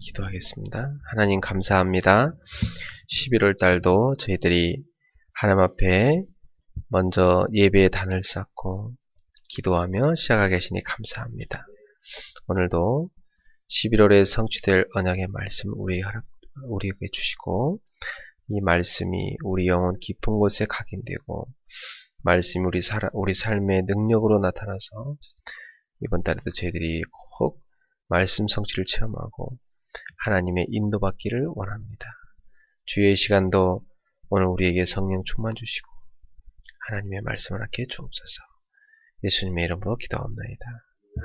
기도하겠습니다. 하나님 감사합니다. 11월 달도 저희들이 하나님 앞에 먼저 예배의 단을 쌓고 기도하며 시작하게 하시니 감사합니다. 오늘도 11월에 성취될 언약의 말씀 우리에게 주시고, 이 말씀이 우리 영혼 깊은 곳에 각인되고 말씀이 우리 삶의 능력으로 나타나서 이번 달에도 저희들이 꼭 말씀 성취를 체험하고 하나님의 인도받기를 원합니다. 주의 시간도 오늘 우리에게 성령 충만 주시고 하나님의 말씀을 하게 주옵소서. 예수님의 이름으로 기도합니다.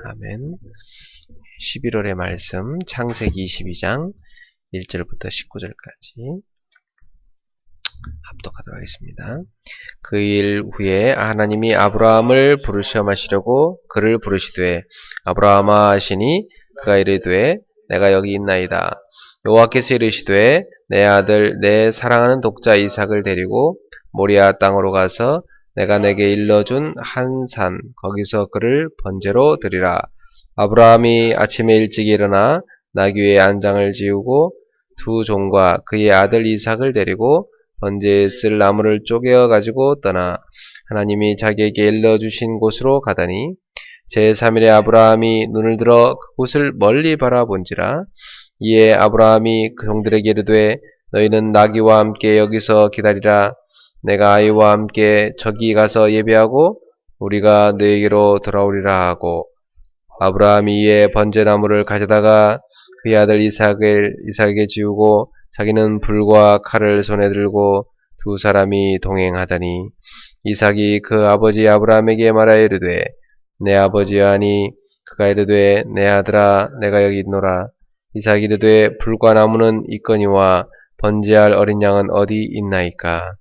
아멘. 11월의 말씀 창세기 22장 1절부터 19절까지 합독하도록 하겠습니다. 그 일 후에 하나님이 아브라함을 시험하시려고 그를 부르시되 아브라함아 하시니 그가 이르되 내가 여기 있나이다. 여호와께서 이르시되 내 아들 내 사랑하는 독자 이삭을 데리고 모리아 땅으로 가서 내가 내게 일러준 한 산 거기서 그를 번제로 드리라. 아브라함이 아침에 일찍 일어나 나귀의 안장을 지우고 두 종과 그의 아들 이삭을 데리고 번제에 쓸 나무를 쪼개어 가지고 떠나 하나님이 자기에게 일러주신 곳으로 가더니 제3일에 아브라함이 눈을 들어 그곳을 멀리 바라본지라. 이에 아브라함이 그 종들에게 이르되 너희는 나귀와 함께 여기서 기다리라. 내가 아이와 함께 저기 가서 예배하고 우리가 너에게로 돌아오리라 하고, 아브라함이 이에 번제나무를 가져다가 그의 아들 이삭에게 지우고 자기는 불과 칼을 손에 들고 두 사람이 동행하더니 이삭이 그 아버지 아브라함에게 말하여 이르되 내 아버지여 하니 그가 이르되 내 아들아 내가 여기 있노라. 이삭이 이르되 불과 나무는 있거니와 번제할 어린 양은 어디 있나이까.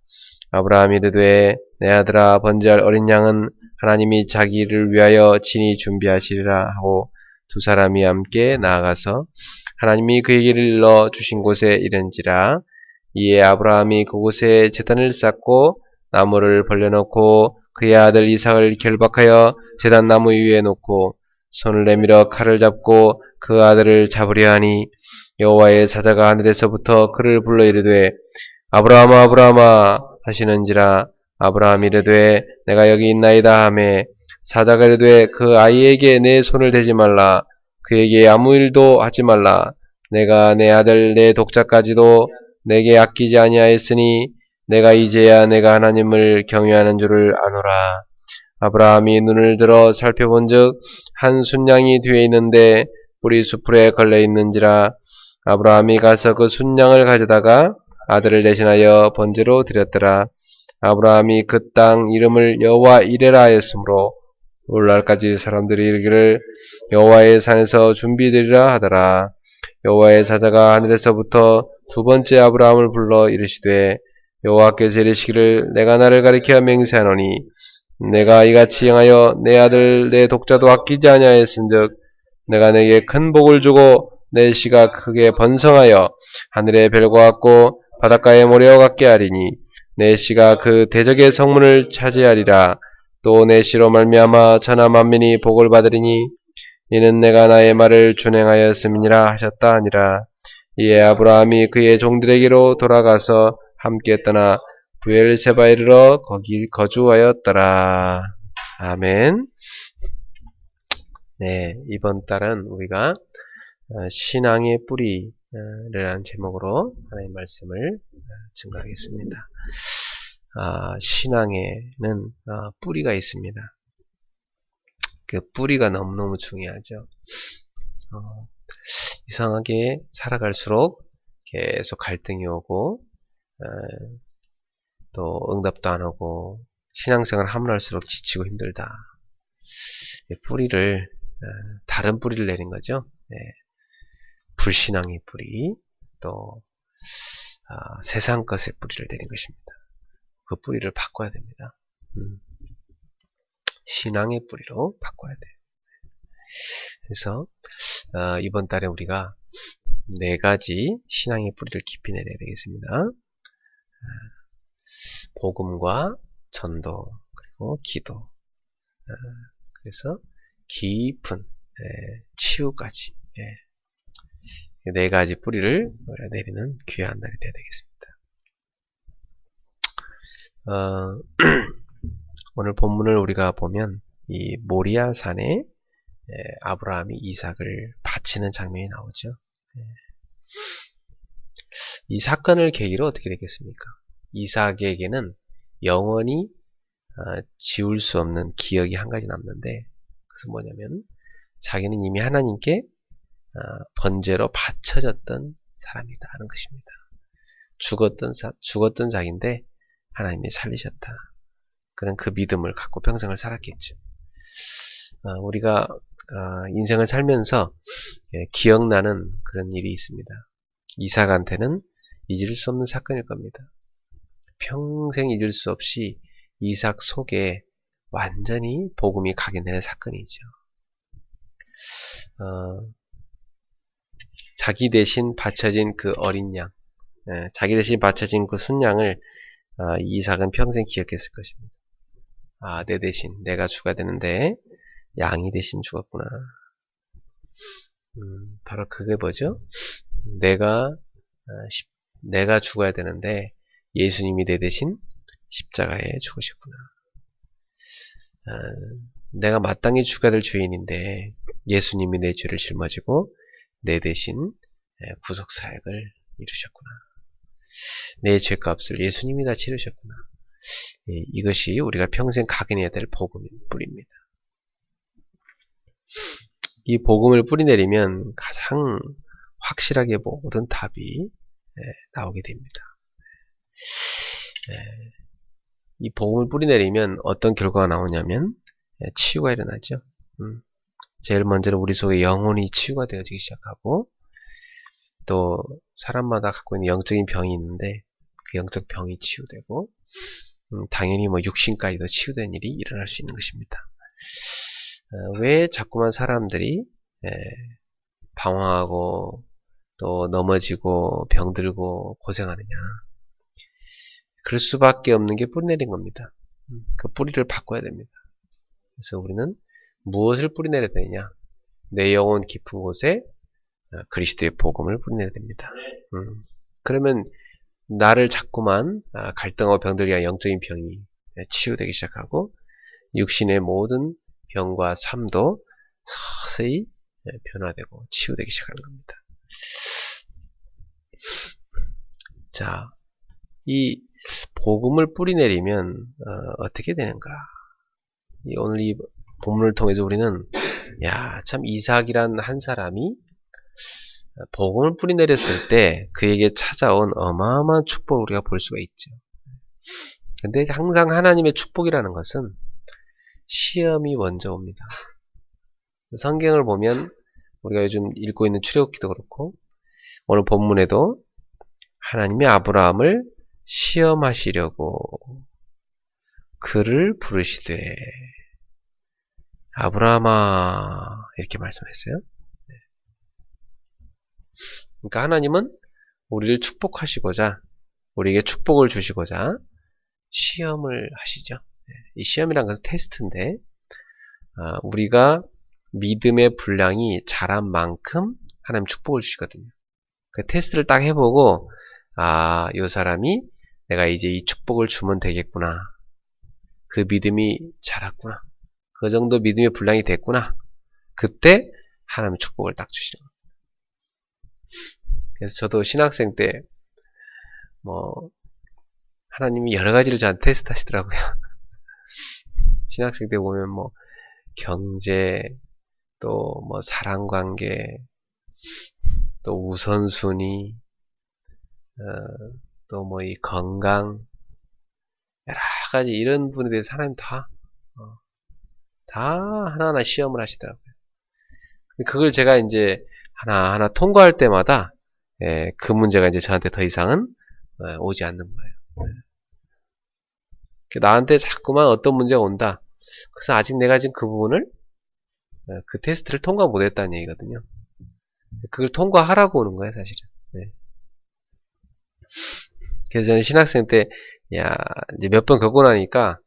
아브라함이 이르되 내 아들아 번제할 어린 양은 하나님이 자기를 위하여 친히 준비하시리라 하고 두 사람이 함께 나아가서 하나님이 그에게 일러 주신 곳에 이른지라. 이에 아브라함이 그곳에 제단을 쌓고 나무를 벌려놓고 그의 아들 이삭을 결박하여 제단 나무 위에 놓고 손을 내밀어 칼을 잡고 그 아들을 잡으려 하니 여호와의 사자가 하늘에서부터 그를 불러 이르되 아브라함아 아브라함아 하시는지라. 아브라함이 이르되 내가 여기 있나이다 하매 사자가 이르되 그 아이에게 내 손을 대지 말라. 그에게 아무 일도 하지 말라. 내가 내 아들 내 독자까지도 내게 아끼지 아니하였으니 내가 이제야 내가 하나님을 경외하는 줄을 아노라. 아브라함이 눈을 들어 살펴본즉 한 순양이 뒤에 있는데 뿔이 수풀에 걸려 있는지라. 아브라함이 가서 그 순양을 가져다가 아들을 대신하여 번제로 드렸더라. 아브라함이 그 땅 이름을 여호와 이레라 하였으므로 오늘날까지 사람들이 이르기를 여호와의 산에서 준비되리라 하더라. 여호와의 사자가 하늘에서부터 두 번째 아브라함을 불러 이르시되 여호와께서 이르시기를 내가 나를 가리켜 맹세하노니 내가 이같이 행하여 내 아들 내 독자도 아끼지 아니하였은즉 내가 내게 큰 복을 주고 내 씨가 크게 번성하여 하늘의 별과 같고 바닷가의 모래와 같게 하리니 내 씨가 그 대적의 성문을 차지하리라. 또 내 씨로 말미암아 천하 만민이 복을 받으리니 이는 내가 나의 말을 준행하였음이니라 하셨다 하니라. 이에 아브라함이 그의 종들에게로 돌아가서 함께 떠나 브엘세바에 이르러 거기 거주하였더라. 아멘. 네, 이번 달은 우리가 신앙의 뿌리라는 제목으로 하나님의 말씀을 증거하겠습니다. 신앙에는 뿌리가 있습니다. 그 뿌리가 너무너무 중요하죠. 이상하게 살아갈수록 계속 갈등이 오고 또 응답도 안 오고 신앙생활 하면 할수록 지치고 힘들다. 뿌리를 다른 뿌리를 내린 거죠. 불신앙의 뿌리, 또 세상 것의 뿌리를 내린 것입니다. 그 뿌리를 바꿔야 됩니다. 신앙의 뿌리로 바꿔야 돼요. 그래서 이번 달에 우리가 4가지 신앙의 뿌리를 깊이 내려야 되겠습니다. 복음과 전도 그리고 기도, 그래서 깊은 치유까지 네 가지 뿌리를 내리는 귀한 날이 되어야 되겠습니다. 오늘 본문을 우리가 보면 이 모리아 산에 아브라함이 이삭을 바치는 장면이 나오죠. 이 사건을 계기로 어떻게 되겠습니까? 이삭에게는 영원히 지울 수 없는 기억이 한 가지 남는데, 그것은 뭐냐면 자기는 이미 하나님께 번제로 바쳐졌던 사람이다 하는 것입니다. 죽었던 자기인데 하나님이 살리셨다. 그런 그 믿음을 갖고 평생을 살았겠죠. 우리가 인생을 살면서 기억나는 그런 일이 있습니다. 이삭한테는 잊을 수 없는 사건일 겁니다. 평생 잊을 수 없이 이삭 속에 완전히 복음이 각인되는 사건이죠. 자기 대신 바쳐진 그 어린 양, 자기 대신 바쳐진 그 순양을 이삭은 평생 기억했을 것입니다. 내 대신 내가 죽어야 되는데 양이 대신 죽었구나. 바로 그게 뭐죠? 내가 죽어야 되는데 예수님이 내 대신 십자가에 죽으셨구나. 내가 마땅히 죽어야 될 죄인인데 예수님이 내 죄를 짊어지고 내 대신 구속사역을 이루셨구나. 내 죄값을 예수님이 다 치르셨구나. 이것이 우리가 평생 각인해야 될 복음의 뿌리입니다. 이 복음을 뿌리내리면 가장 확실하게 모든 답이 나오게 됩니다. 이 복음을 뿌리내리면 어떤 결과가 나오냐면 치유가 일어나죠. 제일 먼저는 우리 속에 영혼이 치유가 되어지기 시작하고, 또 사람마다 갖고 있는 영적인 병이 있는데 그 영적 병이 치유되고, 당연히 뭐 육신까지도 치유된 일이 일어날 수 있는 것입니다. 왜 자꾸만 사람들이 방황하고 또 넘어지고 병들고 고생하느냐? 그럴 수밖에 없는 게 뿌리내린 겁니다. 그 뿌리를 바꿔야 됩니다. 그래서 우리는 무엇을 뿌리내려야 되냐? 내 영혼 깊은 곳에 그리스도의 복음을 뿌리내야 됩니다. 그러면 나를 자꾸만 갈등하고 병들게 영적인 병이 치유되기 시작하고, 육신의 모든 병과 삶도 서서히 변화되고 치유되기 시작하는 겁니다. 자, 이 복음을 뿌리내리면 어떻게 되는가? 오늘 이 본문을 통해서 우리는 참 이삭이란 한 사람이 복음을 뿌리내렸을 때 그에게 찾아온 어마어마한 축복을 우리가 볼 수가 있죠. 근데 항상 하나님의 축복이라는 것은 시험이 먼저 옵니다. 성경을 보면 우리가 요즘 읽고 있는 출애굽기도 그렇고 오늘 본문에도 하나님이 아브라함을 시험하시려고 그를 부르시되 아브라함아 이렇게 말씀했어요. 그러니까 하나님은 우리를 축복하시고자, 우리에게 축복을 주시고자 시험을 하시죠. 이 시험이란 것은 테스트인데, 우리가 믿음의 분량이 자란 만큼 하나님 축복을 주시거든요. 그 테스트를 딱 해보고 이 사람이 내가 이제 이 축복을 주면 되겠구나, 그 믿음이 자랐구나, 그 정도 믿음의 분량이 됐구나, 그때 하나님의 축복을 딱 주시는 겁니다. 그래서 저도 신학생 때 하나님이 여러 가지를 저한테 테스트 하시더라고요. 신학생 때 보면 경제, 또 사랑관계, 또 우선순위, 또 이 건강, 여러 가지 이런 부분에 대해서 하나님 다 하나하나 시험을 하시더라고요. 그걸 제가 이제 하나하나 통과할 때마다 그 문제가 이제 저한테 더 이상은 오지 않는 거예요. 나한테 자꾸만 어떤 문제가 온다. 그래서 아직 내가 지금 그 부분을 그 테스트를 통과 못했다는 얘기거든요. 그걸 통과하라고 오는 거예요, 사실은. 그래서 저는 신학생 때 이제 몇 번 겪고 나니까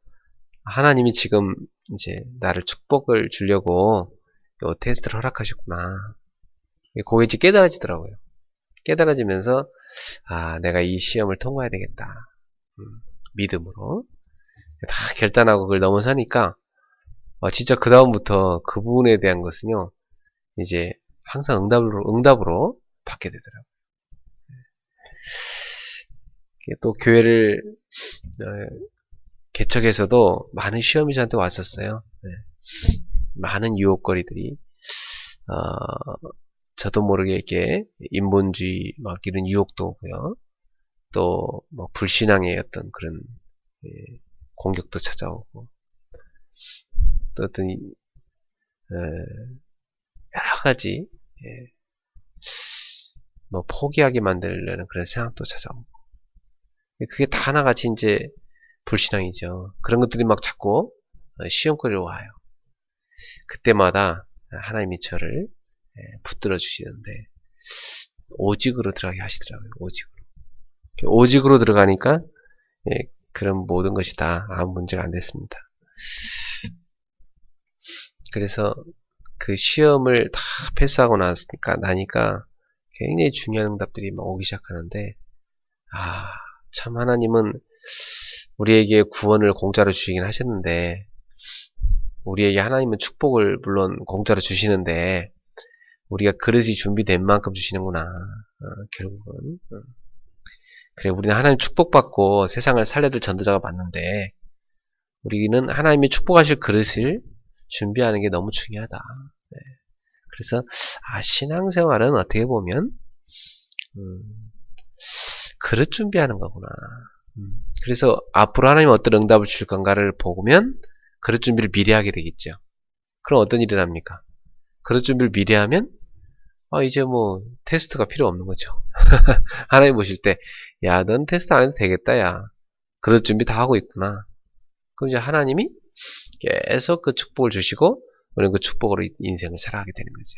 하나님이 지금 이제 나를 축복을 주려고 요 테스트를 허락하셨구나. 그게 이제 깨달아지더라고요. 깨달아지면서 내가 이 시험을 통과해야 되겠다. 믿음으로 다 결단하고 그걸 넘어서니까 진짜 그 다음부터 그 부분에 대한 것은요 이제 항상 응답으로 받게 되더라고요. 또 교회를 개척해서도 많은 시험이 저한테 왔었어요. 많은 유혹거리들이 저도 모르게 이렇게 인본주의 막 이런 유혹도 오고요. 또 뭐 불신앙의 어떤 그런 공격도 찾아오고 또 어떤 여러 가지 뭐 포기하게 만들려는 그런 생각도 찾아오고 그게 다 하나같이 이제 불신앙이죠. 그런 것들이 막 자꾸 시험거리로 와요. 그때마다 하나님이 저를 붙들어 주시는데 오직으로 들어가게 하시더라고요. 오직으로 들어가니까 그런 모든 것이 다 아무 문제가 안 됐습니다. 그래서 그 시험을 다 패스하고 나니까 굉장히 중요한 응답들이 막 오기 시작하는데 참 하나님은 우리에게 구원을 공짜로 주시긴 하셨는데 우리에게 하나님은 축복을 물론 공짜로 주시는데 우리가 그릇이 준비된 만큼 주시는구나. 결국은 그래 우리는 하나님 축복받고 세상을 살려줄 전도자가 맞는데 우리는 하나님이 축복하실 그릇을 준비하는 게 너무 중요하다. 그래서 신앙생활은 어떻게 보면 그릇 준비하는 거구나. 그래서 앞으로 하나님 어떤 응답을 줄 건가를 보면 그릇 준비를 미리 하게 되겠죠. 그럼 어떤 일이 납니까? 그릇 준비를 미리 하면 이제 뭐 테스트가 필요 없는 거죠. 하나님 보실 때 야, 넌 테스트 안 해도 되겠다, 야. 그릇 준비 다 하고 있구나. 그럼 이제 하나님이 계속 그 축복을 주시고 우리는 그 축복으로 인생을 살아가게 되는 거죠.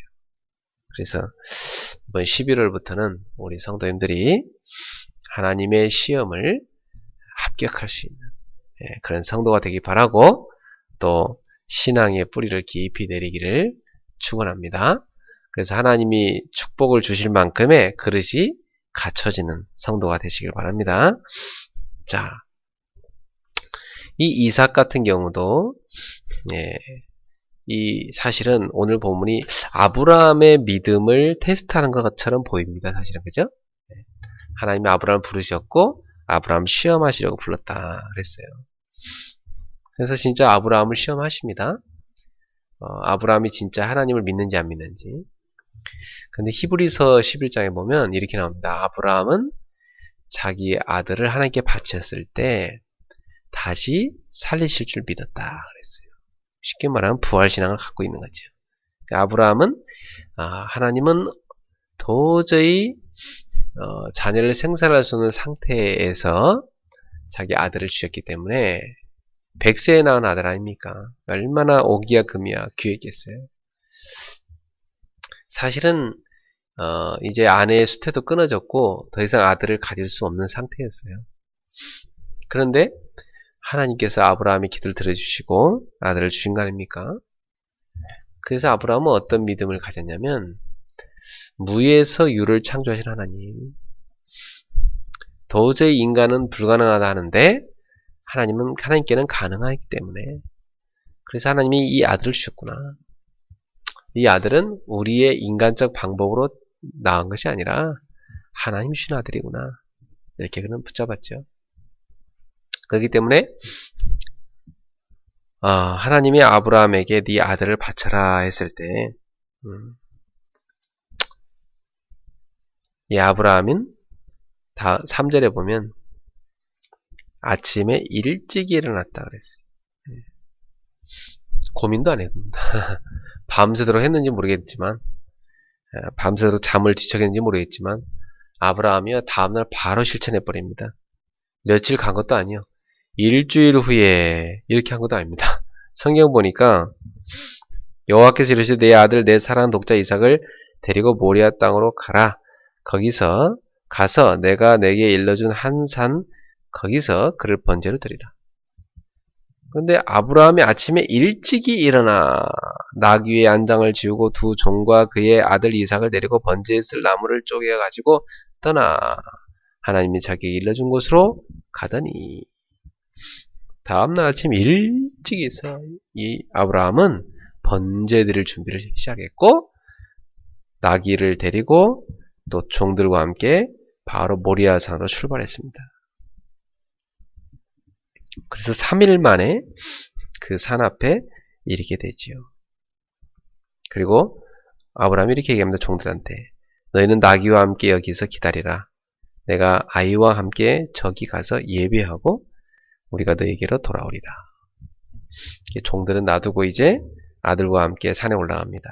그래서 이번 11월부터는 우리 성도님들이 하나님의 시험을 합격할 수 있는 그런 성도가 되기 바라고 또 신앙의 뿌리를 깊이 내리기를 축원합니다. 그래서 하나님이 축복을 주실 만큼의 그릇이 갖춰지는 성도가 되시길 바랍니다. 자, 이 이삭 같은 경우도 이 사실은 오늘 본문이 아브라함의 믿음을 테스트하는 것처럼 보입니다. 사실은 그죠? 하나님이 아브라함을 부르셨고 아브라함 시험하시려고 불렀다 그랬어요. 그래서 진짜 아브라함을 시험하십니다. 아브라함이 진짜 하나님을 믿는지 안 믿는지. 근데 히브리서 11장에 보면 이렇게 나옵니다. 아브라함은 자기 아들을 하나님께 바쳤을 때 다시 살리실 줄 믿었다 그랬어요. 쉽게 말하면 부활신앙을 갖고 있는 거죠. 그러니까 아브라함은 하나님은 도저히 자녀를 생산할 수 없는 상태에서 자기 아들을 주셨기 때문에 100세에 낳은 아들 아닙니까? 얼마나 오기야 금이야 귀했겠어요. 사실은 이제 아내의 수태도 끊어졌고 더 이상 아들을 가질 수 없는 상태였어요. 그런데 하나님께서 아브라함의 기도를 들어주시고 아들을 주신 거 아닙니까? 그래서 아브라함은 어떤 믿음을 가졌냐면 무에서 유를 창조하신 하나님, 도저히 인간은 불가능하다 하는데 하나님께는 가능하기 때문에 그래서 하나님이 이 아들을 주셨구나. 이 아들은 우리의 인간적 방법으로 낳은 것이 아니라 하나님 주신 아들이구나. 이렇게 그는 붙잡았죠. 그렇기 때문에 하나님이 아브라함에게 네 아들을 바쳐라 했을 때 이 아브라함은 3절에 보면 아침에 일찍 일어났다 그랬어요. 고민도 안 했습니다. 밤새도록 했는지 모르겠지만 밤새도록 잠을 뒤척였는지 모르겠지만 아브라함이요 다음날 바로 실천해버립니다. 며칠 간 것도 아니요. 일주일 후에 이렇게 한 것도 아닙니다. 성경 보니까 여호와께서 이르시되 내 아들 내 사랑하는 독자 이삭을 데리고 모리아 땅으로 가라. 거기서 가서 내가 내게 일러준 한 산 거기서 그를 번제로 드리라. 근데 아브라함이 아침에 일찍이 일어나 나귀 위에 안장을 지우고 두 종과 그의 아들 이삭을 데리고 번제에 쓸 나무를 쪼개 가지고 떠나 하나님이 자기에게 일러준 곳으로 가더니 다음날 아침 일찍에서 이 아브라함은 번제 드릴 준비를 시작했고 나귀를 데리고 또 종들과 함께 바로 모리아산으로 출발했습니다. 그래서 3일 만에 그 산 앞에 이르게 되지요. 그리고 아브라함이 이렇게 얘기합니다. 종들한테 너희는 나귀와 함께 여기서 기다리라. 내가 아이와 함께 저기 가서 예배하고 우리가 너에게로 돌아오리라. 종들은 놔두고 이제 아들과 함께 산에 올라갑니다.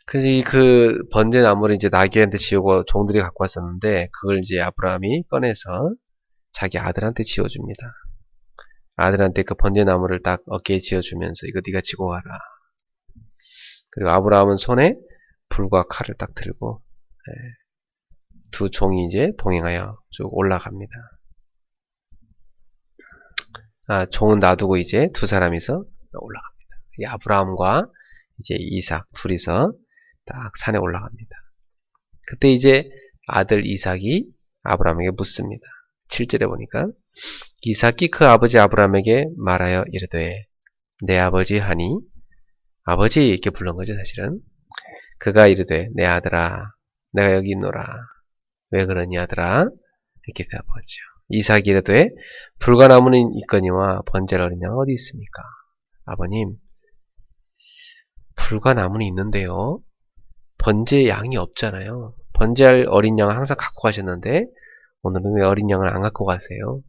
그래서 그 번제 나무를 이제 나귀한테 지우고 종들이 갖고 왔었는데 그걸 이제 아브라함이 꺼내서 자기 아들한테 지어줍니다. 아들한테 그 번제 나무를 딱 어깨에 지어주면서 이거 네가 지고 가라. 그리고 아브라함은 손에 불과 칼을 딱 들고 두 종이 이제 동행하여 쭉 올라갑니다. 종은 놔두고 이제 두 사람이서 올라갑니다. 이 아브라함과 이제 이삭 둘이서 딱 산에 올라갑니다. 그때 이제 아들 이삭이 아브라함에게 묻습니다. 7절에 보니까 이삭이 그 아버지 아브라함에게 말하여 이르되 내 아버지 하니 아버지 이렇게 부른 거죠 사실은. 그가 이르되 내 아들아 내가 여기 있노라. 왜 그러니 아들아? 이렇게 대답하죠. 이삭이 이르되 불가나무는 있거니와 번제할 어린 양은 어디 있습니까? 아버님 불가나무는 있는데요. 번제의 양이 없잖아요. 번제할 어린 양을 항상 갖고 가셨는데 오늘은 왜 어린 양을 안 갖고 가세요?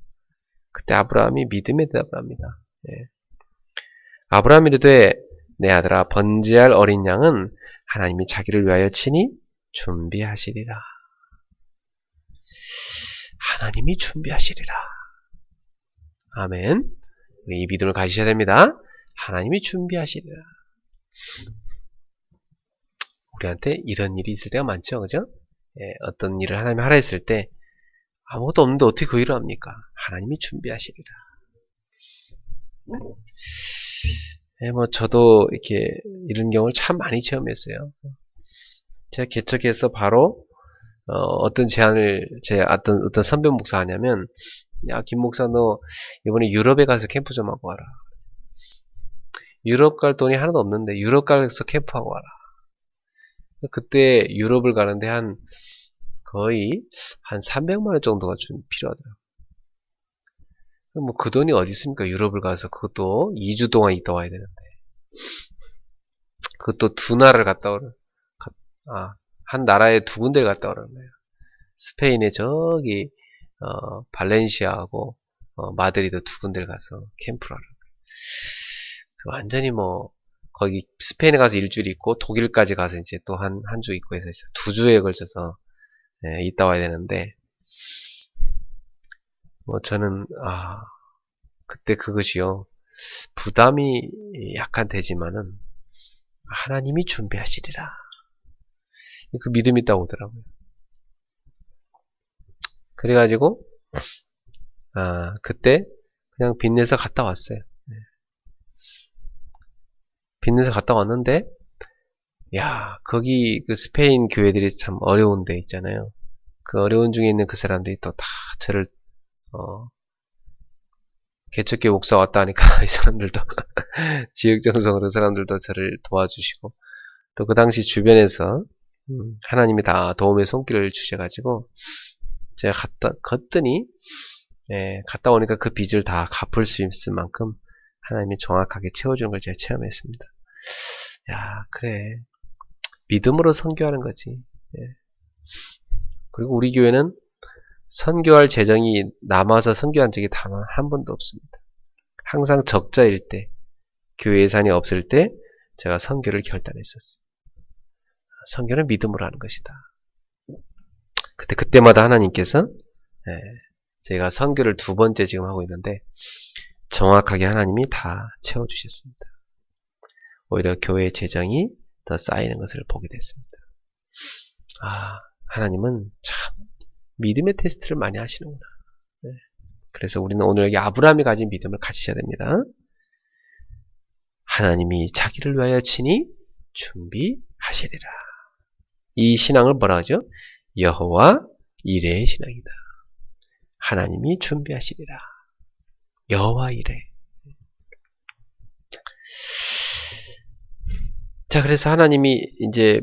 그때 아브라함이 믿음의 대답을 합니다. 아브라함이 이르되 내 아들아 번제할 어린 양은 하나님이 자기를 위하여 친히 준비하시리라. 하나님이 준비하시리라. 아멘. 이 믿음을 가지셔야 됩니다. 하나님이 준비하시리라. 우리한테 이런 일이 있을 때가 많죠. 그죠? 어떤 일을 하나님이 하라 했을 때 아무것도 없는데 어떻게 그 일을 합니까? 하나님이 준비하시리라. 저도 이렇게 이런 경우를 참 많이 체험했어요. 제가 개척해서 바로 어떤 제안을 어떤 선배 목사가 하냐면 야, 김 목사 너 이번에 유럽에 가서 캠프 좀 하고 와라. 유럽 갈 돈이 하나도 없는데 유럽 가서 캠프하고 와라. 그때 유럽을 가는데 거의 한 300만 원 정도가 필요하더라고요. 뭐 그 돈이 어디 있습니까? 유럽을 가서 그것도 2주 동안 있다 와야 되는데. 그것도 두 나라를 갔다 오는, 한 나라에 두 군데를 갔다 오는 거예요. 스페인에 저기, 발렌시아하고, 마드리드 두 군데를 가서 캠프를 하는 거예요. 완전히 거기 스페인에 가서 일주일 있고, 독일까지 가서 이제 또 한 주 있고 해서 2주에 걸쳐서, 있다 와야 되는데, 저는, 그때 그것이요. 부담이 약간 되지만은, 하나님이 준비하시리라. 그 믿음이 있다고 오더라고요. 그래가지고, 그때 그냥 빚내서 갔다 왔어요. 빚내서 갔다 왔는데, 야, 거기 그 스페인 교회들이 참 어려운 데 있잖아요. 그 어려운 중에 있는 그 사람들이 또 다 저를, 개척교회 목사 왔다 하니까 이 사람들도, 지역정성으로 사람들도 저를 도와주시고, 또 그 당시 주변에서, 하나님이 다 도움의 손길을 주셔가지고, 제가 갔더니, 갔다 오니까 그 빚을 다 갚을 수 있을 만큼 하나님이 정확하게 채워주는 걸 제가 체험했습니다. 야, 그래. 믿음으로 선교하는 거지. 그리고 우리 교회는 선교할 재정이 남아서 선교한 적이 단 한 번도 없습니다. 항상 적자일 때, 교회 예산이 없을 때 제가 선교를 결단했었어요. 선교는 믿음으로 하는 것이다. 그때마다 하나님께서 제가 선교를 2번째 지금 하고 있는데 정확하게 하나님이 다 채워주셨습니다. 오히려 교회의 재정이 더 쌓이는 것을 보게 됐습니다. 하나님은 참 믿음의 테스트를 많이 하시는구나. 그래서 우리는 오늘 여기 아브라함이 가진 믿음을 가지셔야 됩니다. 하나님이 자기를 위하여 친히 준비하시리라. 이 신앙을 뭐라 하죠? 여호와 이레의 신앙이다. 하나님이 준비하시리라. 여호와 이레. 자, 그래서 하나님이 이제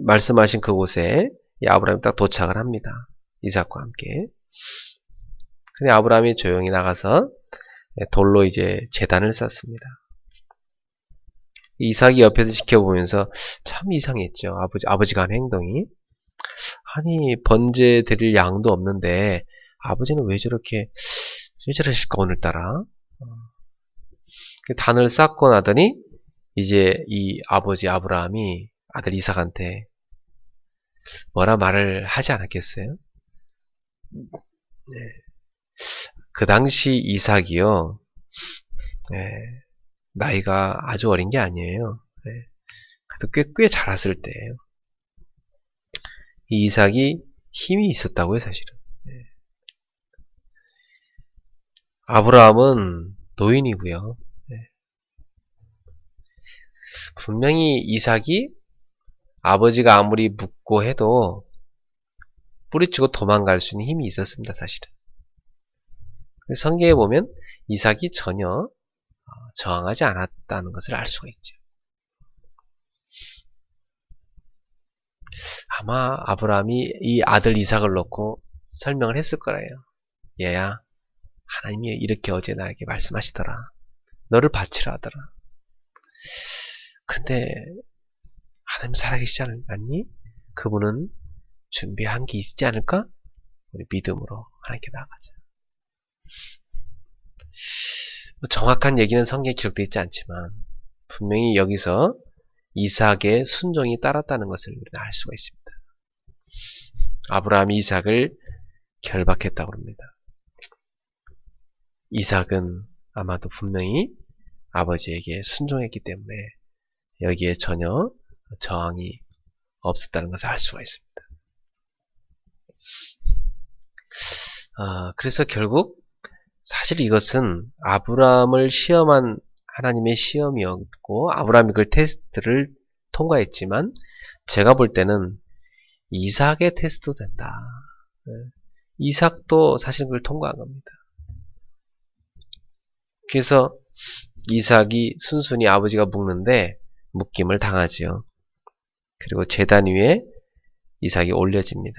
말씀하신 그곳에 이 아브라함이 딱 도착을 합니다. 이삭과 함께. 근데 아브라함이 조용히 나가서 돌로 이제 제단을 쌓습니다. 이삭이 옆에서 지켜보면서 참 이상했죠. 아버지가 한 행동이. 아니, 번제 드릴 양도 없는데 아버지는 왜 저러실까 오늘따라. 단을 쌓고 나더니 이제 이 아버지 아브라함이 아들 이삭한테 뭐라 말을 하지 않았겠어요? 네. 그 당시 이삭이요. 네. 나이가 아주 어린 게 아니에요. 네. 그래도 꽤 자랐을 때예요. 이 이삭이 힘이 있었다고요, 사실은. 네. 아브라함은 노인이고요. 네. 분명히 이삭이 아버지가 아무리 묻고 해도 뿌리치고 도망갈 수 있는 힘이 있었습니다, 사실은. 성경에 보면 이삭이 전혀 저항하지 않았다는 것을 알 수가 있죠. 아마 아브라함이 이 아들 이삭을 놓고 설명을 했을 거예요. 얘야, 하나님이 이렇게 어제 나에게 말씀하시더라. 너를 바치라 하더라. 근데 하나님 살아계시지 않니? 그분은 준비한 게 있지 않을까? 우리 믿음으로 하나님께 나아가자. 정확한 얘기는 성경에 기록되어 있지 않지만 분명히 여기서 이삭의 순종이 따랐다는 것을 우리는 알 수가 있습니다. 아브라함이 이삭을 결박했다고 합니다. 이삭은 아마도 분명히 아버지에게 순종했기 때문에 여기에 전혀 저항이 없었다는 것을 알 수가 있습니다. 그래서 결국 사실 이것은 아브라함을 시험한 하나님의 시험이었고 아브라함이 그 테스트를 통과했지만 제가 볼 때는 이삭의 테스트도 된다. 이삭도 사실 그걸 통과한 겁니다. 그래서 이삭이 순순히 아버지가 묶는데 묶임을 당하지요. 그리고 제단 위에 이삭이 올려집니다.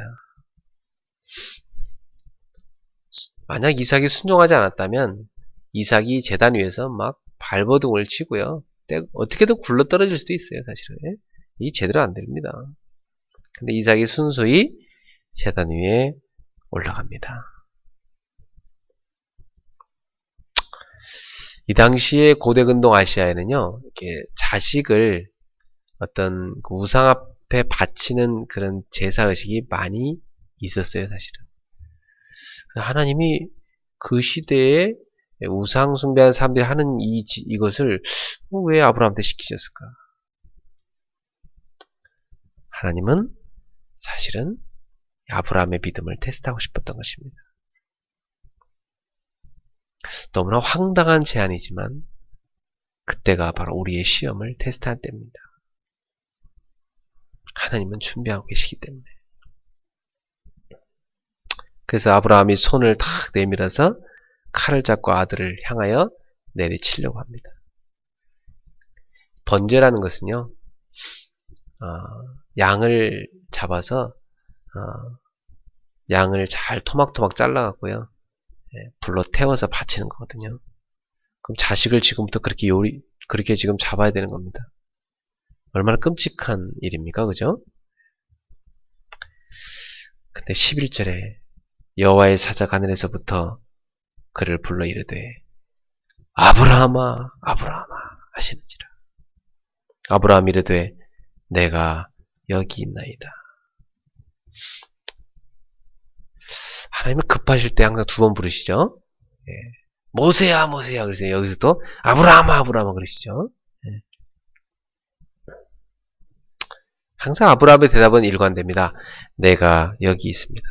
만약 이삭이 순종하지 않았다면 이삭이 제단 위에서 막 발버둥을 치고요. 어떻게든 굴러 떨어질 수도 있어요. 사실은. 이게 제대로 안 됩니다. 근데 이삭이 순수히 제단 위에 올라갑니다. 이 당시에 고대 근동 아시아에는요, 이렇게 자식을 어떤 우상 앞에 바치는 그런 제사의식이 많이 있었어요, 사실은. 하나님이 그 시대에 우상 숭배하는 사람들이 하는 이것을 왜 아브라함한테 시키셨을까? 하나님은 사실은 아브라함의 믿음을 테스트하고 싶었던 것입니다. 너무나 황당한 제안이지만 그때가 바로 우리의 시험을 테스트할 때입니다. 하나님은 준비하고 계시기 때문에. 그래서 아브라함이 손을 탁 내밀어서 칼을 잡고 아들을 향하여 내리치려고 합니다. 번제라는 것은요, 양을 잡아서 양을 잘 토막토막 잘라갖고요, 불로 태워서 바치는 거거든요. 그럼 자식을 지금부터 그렇게 지금 잡아야 되는 겁니다. 얼마나 끔찍한 일입니까, 그죠? 근데 11절에 여호와의 사자가 하늘에서부터 그를 불러 이르되 아브라함아 아브라함아 하시는지라. 아브라함 이르되 내가 여기 있나이다. 하나님은 급하실 때 항상 2번 부르시죠. 예. 모세야 모세야 그러세요. 여기서 또 아브라함아 아브라함아 그러시죠. 예. 항상 아브라함의 대답은 일관됩니다. 내가 여기 있습니다.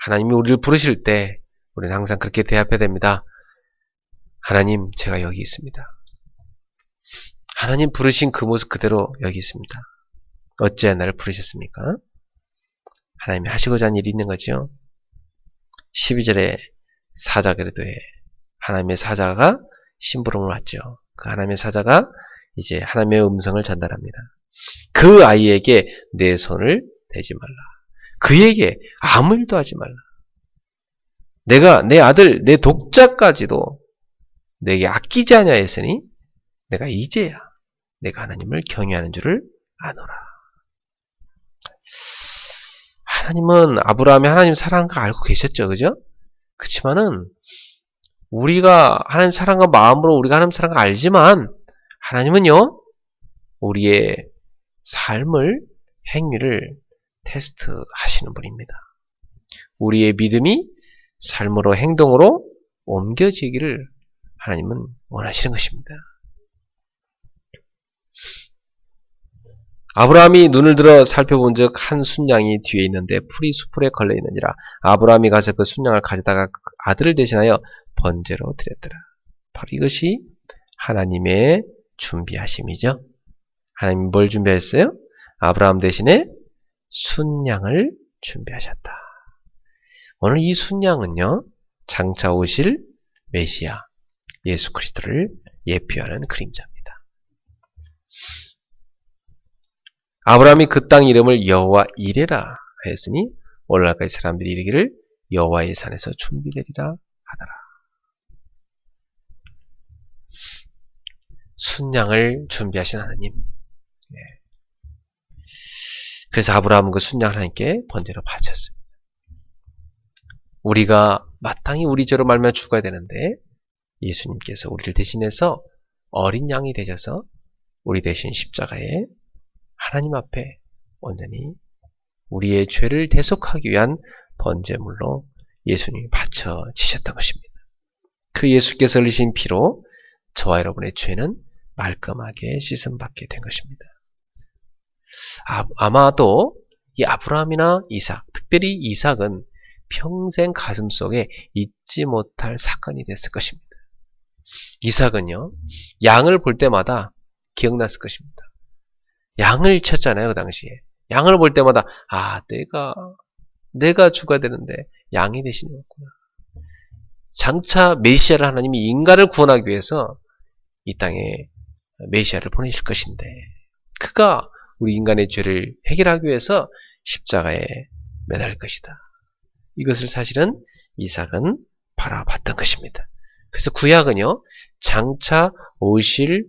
하나님이 우리를 부르실 때 우리는 항상 그렇게 대합해야 됩니다. 하나님, 제가 여기 있습니다. 하나님 부르신 그 모습 그대로 여기 있습니다. 어찌하여 나를 부르셨습니까? 하나님이 하시고자 하는 일이 있는 거죠. 12절에 사자 그래도에 하나님의 사자가 심부름을 왔죠. 그 하나님의 사자가 이제 하나님의 음성을 전달합니다. 그 아이에게 내 손을 대지 말라. 그에게 아무 일도 하지 말라. 내가 내 아들, 내 독자까지도 내게 아끼지 아니하였으니 내가 이제야 내가 하나님을 경외하는 줄을 아노라. 하나님은 아브라함이 하나님 사랑한 거 알고 계셨죠. 그죠? 그렇지만은 우리가 하나님 사랑과 마음으로 우리가 하나님 사랑을 알지만 하나님은요. 우리의 삶을 행위를 테스트하시는 분입니다. 우리의 믿음이 삶으로 행동으로 옮겨지기를 하나님은 원하시는 것입니다. 아브라함이 눈을 들어 살펴본 즉 한 순양이 뒤에 있는데 풀이 수풀에 걸려 있느니라. 아브라함이 가서 그 순양을 가져다가 그 아들을 대신하여 번제로 드렸더라. 바로 이것이 하나님의 준비하심이죠. 하나님이 뭘 준비했어요? 아브라함 대신에 순양을 준비하셨다. 오늘 이 순양은요, 장차 오실 메시아 예수 그리스도를 예표하는 그림자입니다. 아브라함이 그 땅 이름을 여호와 이레라 하였으니 오늘날까지 사람들이 이르기를 여호와의 산에서 준비되리라 하더라. 순양을 준비하신 하나님. 네. 그래서 아브라함은 그 순양 하나님께 번제로 바쳤습니다. 우리가 마땅히 우리 죄로 말미암아 죽어야 되는데 예수님께서 우리를 대신해서 어린 양이 되셔서 우리 대신 십자가에 하나님 앞에 온전히 우리의 죄를 대속하기 위한 번제물로 예수님이 바쳐지셨던 것입니다. 그 예수께서 흘리신 피로 저와 여러분의 죄는 말끔하게 씻음받게 된 것입니다. 아마도 이 아브라함이나 이삭, 특별히 이삭은 평생 가슴속에 잊지 못할 사건이 됐을 것입니다. 이삭은요, 양을 볼 때마다 기억났을 것입니다. 양을 쳤잖아요, 그 당시에. 양을 볼 때마다, 내가 죽어야 되는데 양이 대신이었구나. 장차 메시아를 하나님이 인간을 구원하기 위해서 이 땅에 메시아를 보내실 것인데, 그가 우리 인간의 죄를 해결하기 위해서 십자가에 매달 것이다. 이것을 사실은 이삭은 바라봤던 것입니다. 그래서 구약은요, 장차 오실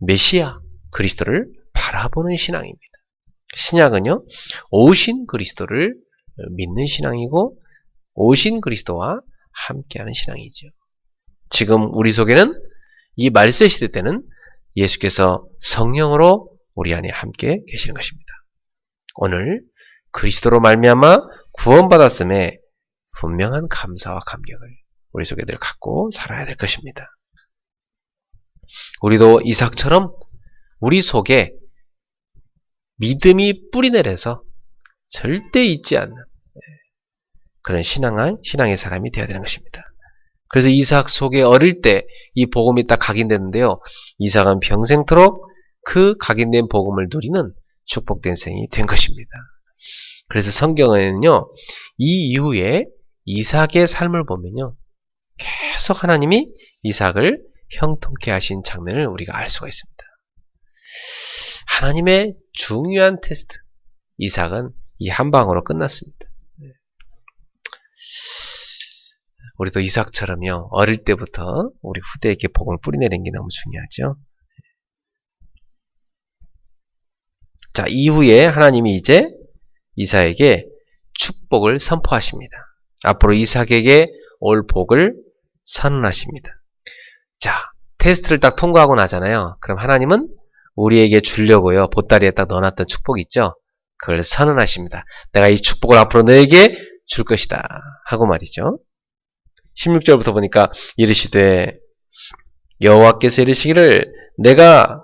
메시아 그리스도를 바라보는 신앙입니다. 신약은요, 오신 그리스도를 믿는 신앙이고 오신 그리스도와 함께하는 신앙이죠. 지금 우리 속에는 이 말세 시대 때는 예수께서 성령으로 우리 안에 함께 계시는 것입니다. 오늘 그리스도로 말미암아 구원받았음에 분명한 감사와 감격을 우리 속에 늘 갖고 살아야 될 것입니다. 우리도 이삭처럼 우리 속에 믿음이 뿌리내려서 절대 잊지 않는 그런 신앙의 사람이 되어야 되는 것입니다. 그래서 이삭 속에 어릴 때 이 복음이 딱 각인되는데요. 이삭은 평생토록 그 각인된 복음을 누리는 축복된 생이 된 것입니다. 그래서 성경에는요, 이 이후에 이삭의 삶을 보면요, 계속 하나님이 이삭을 형통케 하신 장면을 우리가 알 수가 있습니다. 하나님의 중요한 테스트, 이삭은 이 한 방으로 끝났습니다. 우리도 이삭처럼요, 어릴 때부터 우리 후대에게 복음을 뿌리내리는 게 너무 중요하죠. 자, 이후에 하나님이 이제 이삭에게 축복을 선포하십니다. 앞으로 이삭에게 올 복을 선언하십니다. 자, 테스트를 딱 통과하고 나잖아요. 그럼 하나님은 우리에게 주려고요, 보따리에 딱 넣어놨던 축복 있죠? 그걸 선언하십니다. 내가 이 축복을 앞으로 너에게 줄 것이다 하고 말이죠. 16절부터 보니까 이르시되 여호와께서 이르시기를 내가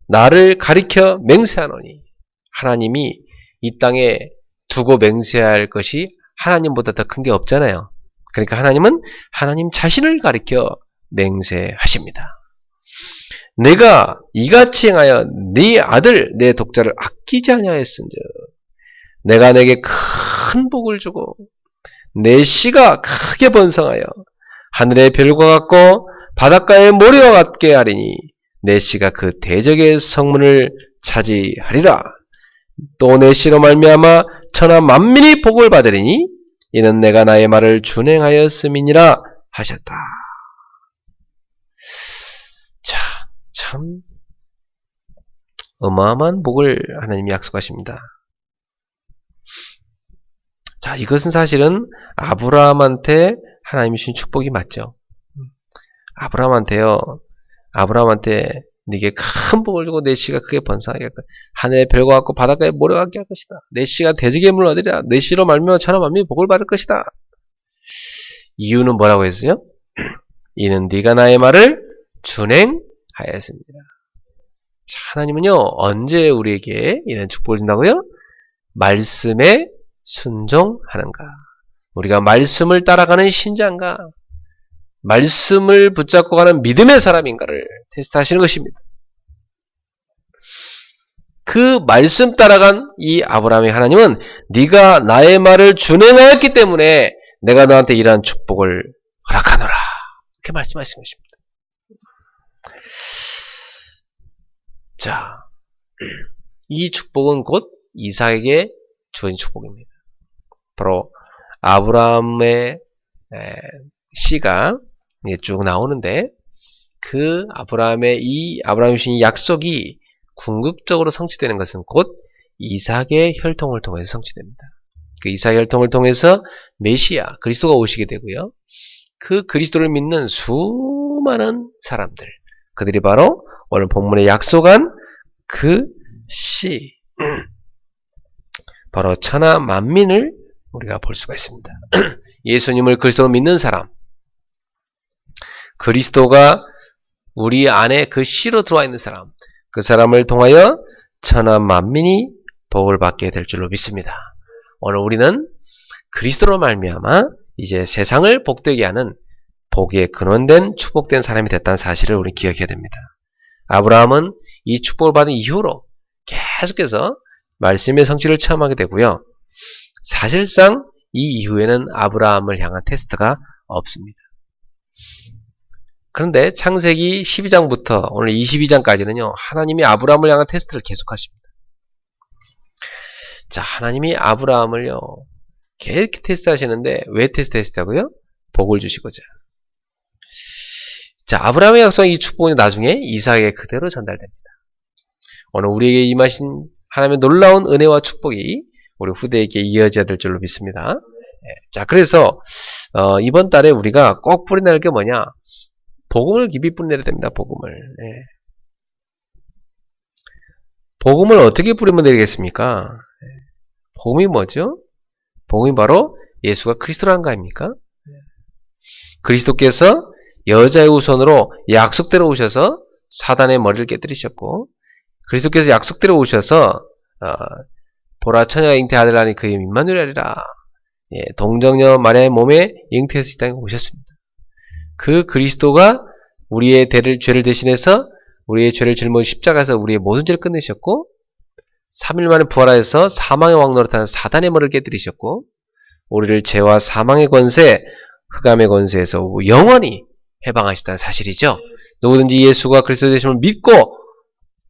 나를 가리켜 맹세하노니, 하나님이 이 땅에 두고 맹세할 것이 하나님보다 더 큰 게 없잖아요. 그러니까 하나님은 하나님 자신을 가리켜 맹세하십니다. 내가 이같이 행하여 네 아들 내 독자를 아끼지 아니하였은즉 내가 내게 큰 복을 주고 내 씨가 크게 번성하여 하늘의 별과 같고 바닷가의 모래와 같게 하리니 내 씨가 그 대적의 성문을 차지하리라. 또 내 씨로 말미암아 천하 만민이 복을 받으리니 이는 내가 나의 말을 준행하였음이니라 하셨다. 자, 참 어마어마한 복을 하나님이 약속하십니다. 자, 이것은 사실은 아브라함한테 하나님이 주신 축복이 맞죠. 아브라함한테 네게 큰 복을 주고 내 씨가 크게 번성하게 할 것이다. 하늘의 별과 같고 바닷가에 모래와 같게 할 것이다. 내 씨가 대적의 물을 얻으리라. 내 씨로 말미암아 천하 만민이 복을 받을 것이다. 이유는 뭐라고 했어요? 이는 네가 나의 말을 준행하였습니다. 자, 하나님은요 언제 우리에게 이런 축복을 준다고요? 말씀에 순종하는가? 우리가 말씀을 따라가는 신자인가? 말씀을 붙잡고 가는 믿음의 사람인가를 테스트하시는 것입니다. 그 말씀 따라간 이 아브라함의 하나님은 네가 나의 말을 준행하였기 때문에 내가 너한테 이러한 축복을 허락하노라. 이렇게 말씀하신 것입니다. 자, 이 축복은 곧 이삭에게 주어진 축복입니다. 바로 아브라함의 씨가 쭉 나오는데 그 아브라함이 주신 약속이 궁극적으로 성취되는 것은 곧 이삭의 혈통을 통해서 성취됩니다. 그 이삭의 혈통을 통해서 메시아 그리스도가 오시게 되고요. 그 그리스도를 믿는 수많은 사람들, 그들이 바로 오늘 본문에 약속한 그 씨, 바로 천하 만민을 우리가 볼 수가 있습니다. 예수님을 그리스도로 믿는 사람, 그리스도가 우리 안에 그 씨로 들어와 있는 사람, 그 사람을 통하여 천하 만민이 복을 받게 될 줄로 믿습니다. 오늘 우리는 그리스도로 말미암아 이제 세상을 복되게 하는 복의 근원된 축복된 사람이 됐다는 사실을 우리 기억해야 됩니다. 아브라함은 이 축복을 받은 이후로 계속해서 말씀의 성취를 체험하게 되고요. 사실상 이 이후에는 아브라함을 향한 테스트가 없습니다. 그런데 창세기 12장부터 오늘 22장까지는요. 하나님이 아브라함을 향한 테스트를 계속하십니다. 자, 하나님이 아브라함을요. 계속 테스트하시는데 왜 테스트하시다고요? 복을 주시고자. 자, 아브라함의 약속은 이 축복이 나중에 이삭에게 그대로 전달됩니다. 오늘 우리에게 임하신 하나님의 놀라운 은혜와 축복이 우리 후대에게 이어져야 될 줄로 믿습니다. 자, 그래서 이번 달에 우리가 꼭 뿌리내릴 게 뭐냐? 복음을 깊이 뿌리내야 됩니다. 복음을. 복음을 어떻게 뿌리면 되겠습니까? 복음이 뭐죠? 복음이 바로 예수가 그리스도라는 거 아닙니까? 그리스도께서 여자의 후손으로 약속대로 오셔서 사단의 머리를 깨뜨리셨고, 그리스도께서 약속대로 오셔서 보라 처녀가 잉태 아들 낳으니 그 이름 임마누엘이라. 동정녀 마리아의 몸에 잉태해서 이 땅에 오셨습니다. 그 그리스도가 우리의 죄를 대신해서 우리의 죄를 짊어 십자가에서 우리의 모든 죄를 끝내셨고 3일 만에 부활하여서 사망의 왕노릇하는 사단의 머리를 깨뜨리셨고 우리를 죄와 사망의 권세, 흑암의 권세에서 영원히 해방하시다는 사실이죠. 누구든지 예수가 그리스도 되심을 믿고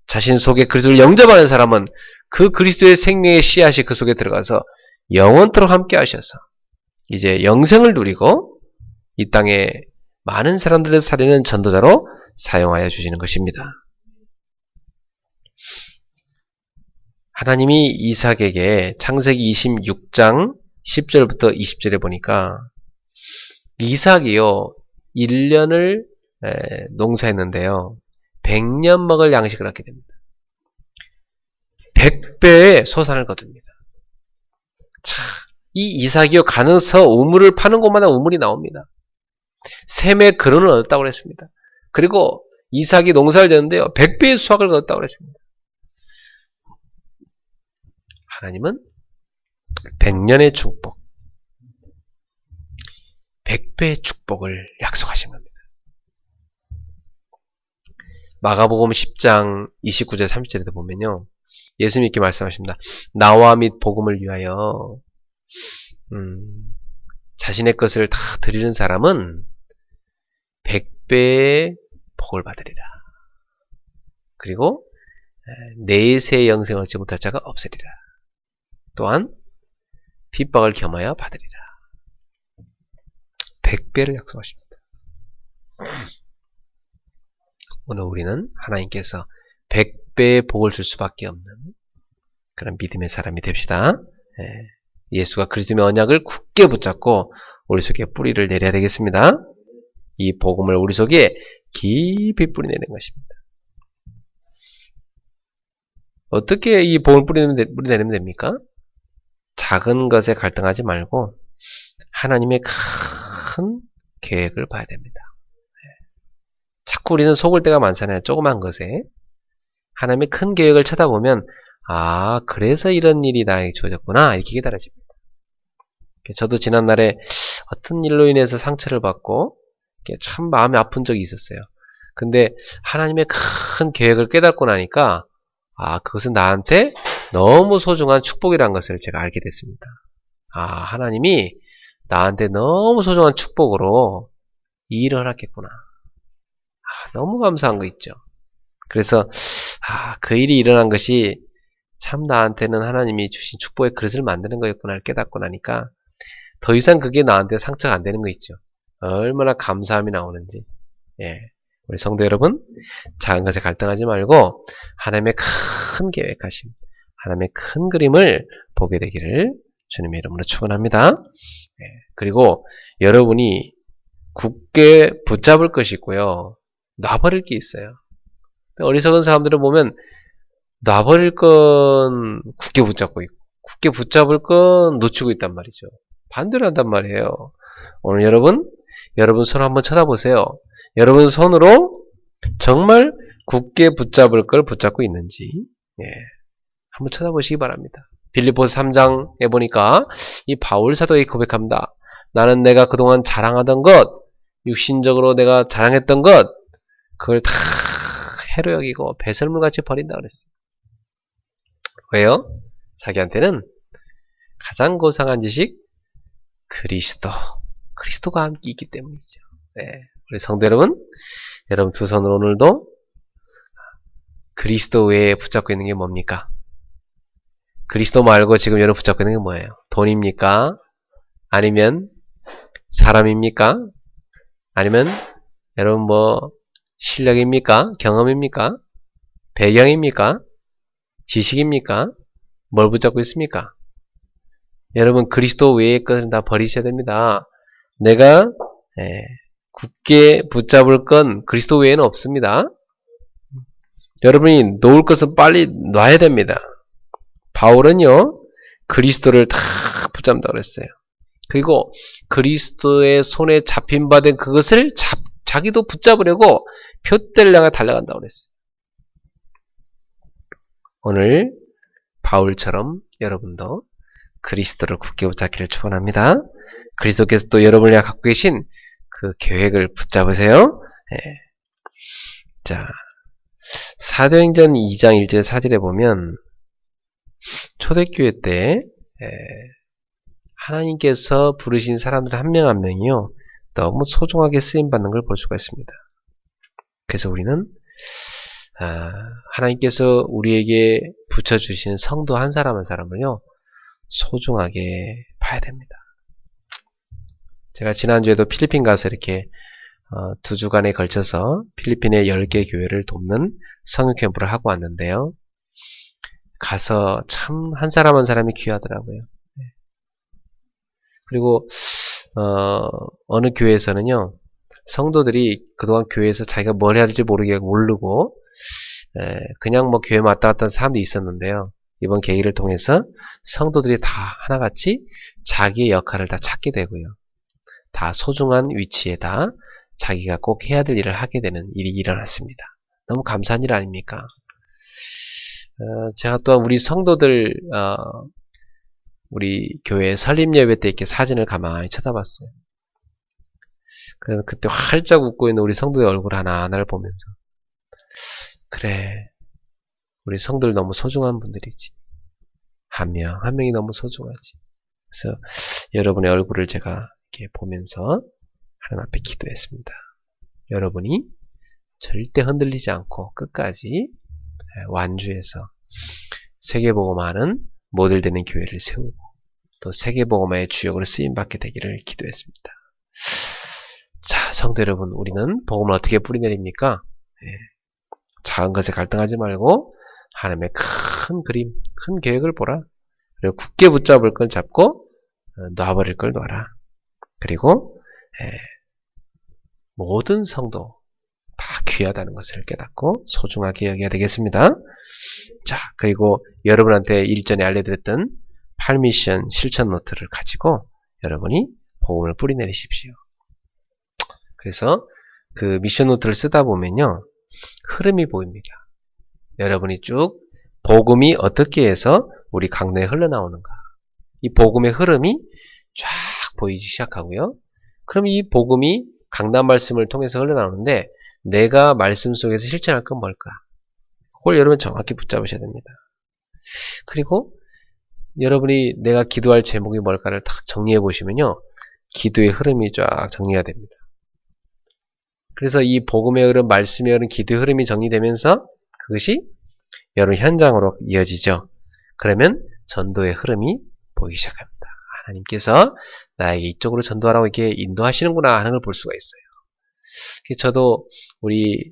자신 속에 그리스도를 영접하는 사람은 그 그리스도의 생명의 씨앗이 그 속에 들어가서 영원토록 함께 하셔서 이제 영생을 누리고 이 땅에 많은 사람들을 살리는 전도자로 사용하여 주시는 것입니다. 하나님이 이삭에게 창세기 26장 10절부터 20절에 보니까 이삭이요 1년을 농사했는데요 100년 먹을 양식을 얻게 됩니다. 100배의 소산을 거둡니다. 자, 이 이삭이요 가서 우물을 파는 곳마다 우물이 나옵니다. 샘의 근원을 얻었다고 그랬습니다. 그리고 이삭이 농사를 지었는데요 100배의 수확을 거뒀다고 그랬습니다. 하나님은 100년의 축복, 100배의 축복을 약속하신 겁니다. 마가복음 10장 29절 30절에도 보면요. 예수님께 말씀하십니다. 나와 및 복음을 위하여 자신의 것을 다 드리는 사람은 100배의 복을 받으리라. 그리고 내세 영생을 얻지 못할 자가 없으리라. 또한 핍박을 겸하여 받으리라. 100배를 약속하십니다. 오늘 우리는 하나님께서 100배의 복을 줄 수밖에 없는 그런 믿음의 사람이 됩시다. 예수가 그리스도의 언약을 굳게 붙잡고 우리 속에 뿌리를 내려야 되겠습니다. 이 복음을 우리 속에 깊이 뿌리내는 것입니다. 어떻게 이 복음을 뿌리내면 됩니까? 작은 것에 갈등하지 말고 하나님의 큰 계획을 봐야 됩니다. 자꾸 우리는 속을 때가 많잖아요. 조그만 것에. 하나님의 큰 계획을 쳐다보면 아, 그래서 이런 일이 나에게 주어졌구나 이렇게 깨달아집니다. 저도 지난날에 어떤 일로 인해서 상처를 받고 참 마음이 아픈 적이 있었어요. 근데 하나님의 큰 계획을 깨닫고 나니까 아, 그것은 나한테 너무 소중한 축복이라는 것을 제가 알게 됐습니다. 아, 하나님이 나한테 너무 소중한 축복으로 이 일을 허락했구나. 아, 너무 감사한 거 있죠. 그래서 그 일이 일어난 것이 참 나한테는 하나님이 주신 축복의 그릇을 만드는 거였구나를 깨닫고 나니까 더 이상 그게 나한테 상처가 안 되는 거 있죠. 얼마나 감사함이 나오는지. 우리 성도 여러분, 작은 것에 갈등하지 말고 하나님의 큰 계획하심, 하나님의 큰 그림을 보게 되기를 주님의 이름으로 축원합니다. 그리고 여러분이 굳게 붙잡을 것이 있고요. 놔버릴 게 있어요. 어리석은 사람들을 보면 놔버릴 건 굳게 붙잡고 있고 굳게 붙잡을 건 놓치고 있단 말이죠. 반대로 한단 말이에요. 오늘 여러분 손 한번 쳐다보세요. 여러분 손으로 정말 굳게 붙잡을 걸 붙잡고 있는지 한번 쳐다보시기 바랍니다. 빌립보서 3장에 보니까 이 바울 사도가 고백합니다. 나는 내가 그동안 자랑하던 것, 육신적으로 내가 자랑했던 것, 그걸 다 해로 여기고 배설물같이 버린다 그랬어요. 왜요? 자기한테는 가장 고상한 지식 그리스도가 함께 있기 때문이죠. 우리 성도 여러분 두 손으로 오늘도 그리스도 외에 붙잡고 있는 게 뭡니까? 그리스도 말고 지금 여러분 붙잡고 있는 게 뭐예요? 돈입니까? 아니면 사람입니까? 아니면 여러분 실력입니까? 경험입니까? 배경입니까? 지식입니까? 뭘 붙잡고 있습니까? 여러분 그리스도 외의 것은 다 버리셔야 됩니다. 내가 굳게 붙잡을 건 그리스도 외에는 없습니다. 여러분이 놓을 것은 빨리 놔야 됩니다. 바울은요 그리스도를 다 붙잡는다고 그랬어요. 그리고 그리스도의 손에 잡힌 바 된 그것을 자기도 붙잡으려고 표대를 향해 달려간다고 그랬어요. 오늘 바울처럼 여러분도 그리스도를 굳게 붙잡기를 축원합니다. 그리스도께서 또 여러분을 향해 갖고 계신 그 계획을 붙잡으세요. 자, 사도행전 2장 1절 4절에 보면 초대교회 때 하나님께서 부르신 사람들 한 명 한 명이요 너무 소중하게 쓰임받는 걸 볼 수가 있습니다. 그래서 우리는 하나님께서 우리에게 붙여주신 성도 한 사람 한 사람을요 소중하게 봐야 됩니다. 제가 지난주에도 필리핀 가서 이렇게 2주간에 걸쳐서 필리핀의 10개 교회를 돕는 성교 캠프를 하고 왔는데요. 가서 참 한 사람 한 사람이 귀하더라고요. 그리고 어느 교회에서는요 성도들이 그동안 교회에서 자기가 뭘 해야 될지 모르고 그냥 교회 왔다 갔다 하는 사람도 있었는데요. 이번 계기를 통해서 성도들이 다 하나같이 자기의 역할을 다 찾게 되고요. 다 소중한 위치에다 자기가 꼭 해야 될 일을 하게 되는 일이 일어났습니다. 너무 감사한 일 아닙니까? 제가 또 우리 성도들 우리 교회 설립 예배 때 이렇게 사진을 가만히 쳐다봤어요. 그래서 그때 활짝 웃고 있는 우리 성도의 얼굴 하나하나를 보면서 그래, 우리 성도들 너무 소중한 분들이지. 한 명, 한 명이 너무 소중하지. 그래서 여러분의 얼굴을 제가 이렇게 보면서 하나님 앞에 기도했습니다. 여러분이 절대 흔들리지 않고 끝까지 완주해서 세계복음화는 모델되는 교회를 세우고 또 세계복음화의 주역으로 쓰임받게 되기를 기도했습니다. 자, 성도 여러분, 우리는 복음을 어떻게 뿌리내립니까? 작은 것에 갈등하지 말고 하나님의 큰 그림, 큰 계획을 보라. 그리고 굳게 붙잡을 걸 잡고 놔버릴 걸 놔라. 그리고 모든 성도 다 귀하다는 것을 깨닫고 소중하게 여겨야 되겠습니다. 자, 그리고 여러분한테 일전에 알려드렸던 8미션 실천 노트를 가지고 여러분이 복음을 뿌리내리십시오. 그래서 그 미션 노트를 쓰다 보면요, 흐름이 보입니다. 여러분이 쭉 복음이 어떻게 해서 우리 강단에 흘러나오는가, 이 복음의 흐름이 쫙 보이기 시작하고요. 그럼 이 복음이 강단 말씀을 통해서 흘러나오는데 내가 말씀 속에서 실천할 건 뭘까? 그걸 여러분 정확히 붙잡으셔야 됩니다. 그리고 여러분이 내가 기도할 제목이 뭘까를 딱 정리해 보시면요, 기도의 흐름이 쫙 정리가 됩니다. 그래서 이 복음의 흐름, 말씀의 흐름, 기도의 흐름이 정리되면서 그것이 여러분 현장으로 이어지죠. 그러면 전도의 흐름이 보이기 시작합니다. 하나님께서 나에게 이쪽으로 전도하라고 이렇게 인도하시는구나 하는 걸 볼 수가 있어요. 저도 우리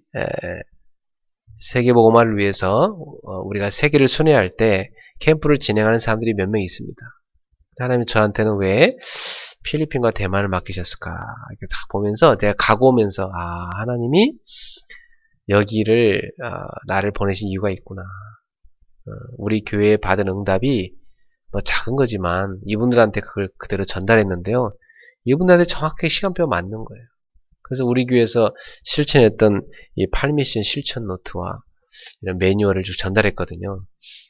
세계복음화를 위해서 우리가 세계를 순회할 때 캠프를 진행하는 사람들이 몇 명 있습니다. 하나님이 저한테는 왜 필리핀과 대만을 맡기셨을까 이렇게 딱 보면서 내가 가고 오면서 하나님이 여기를 나를 보내신 이유가 있구나. 우리 교회에 받은 응답이 뭐 작은 거지만 이분들한테 그걸 그대로 전달했는데요. 이분들한테 정확하게 시간표 맞는 거예요. 그래서 우리 교회에서 실천했던 이 8미션 실천 노트와 이런 매뉴얼을 쭉 전달했거든요.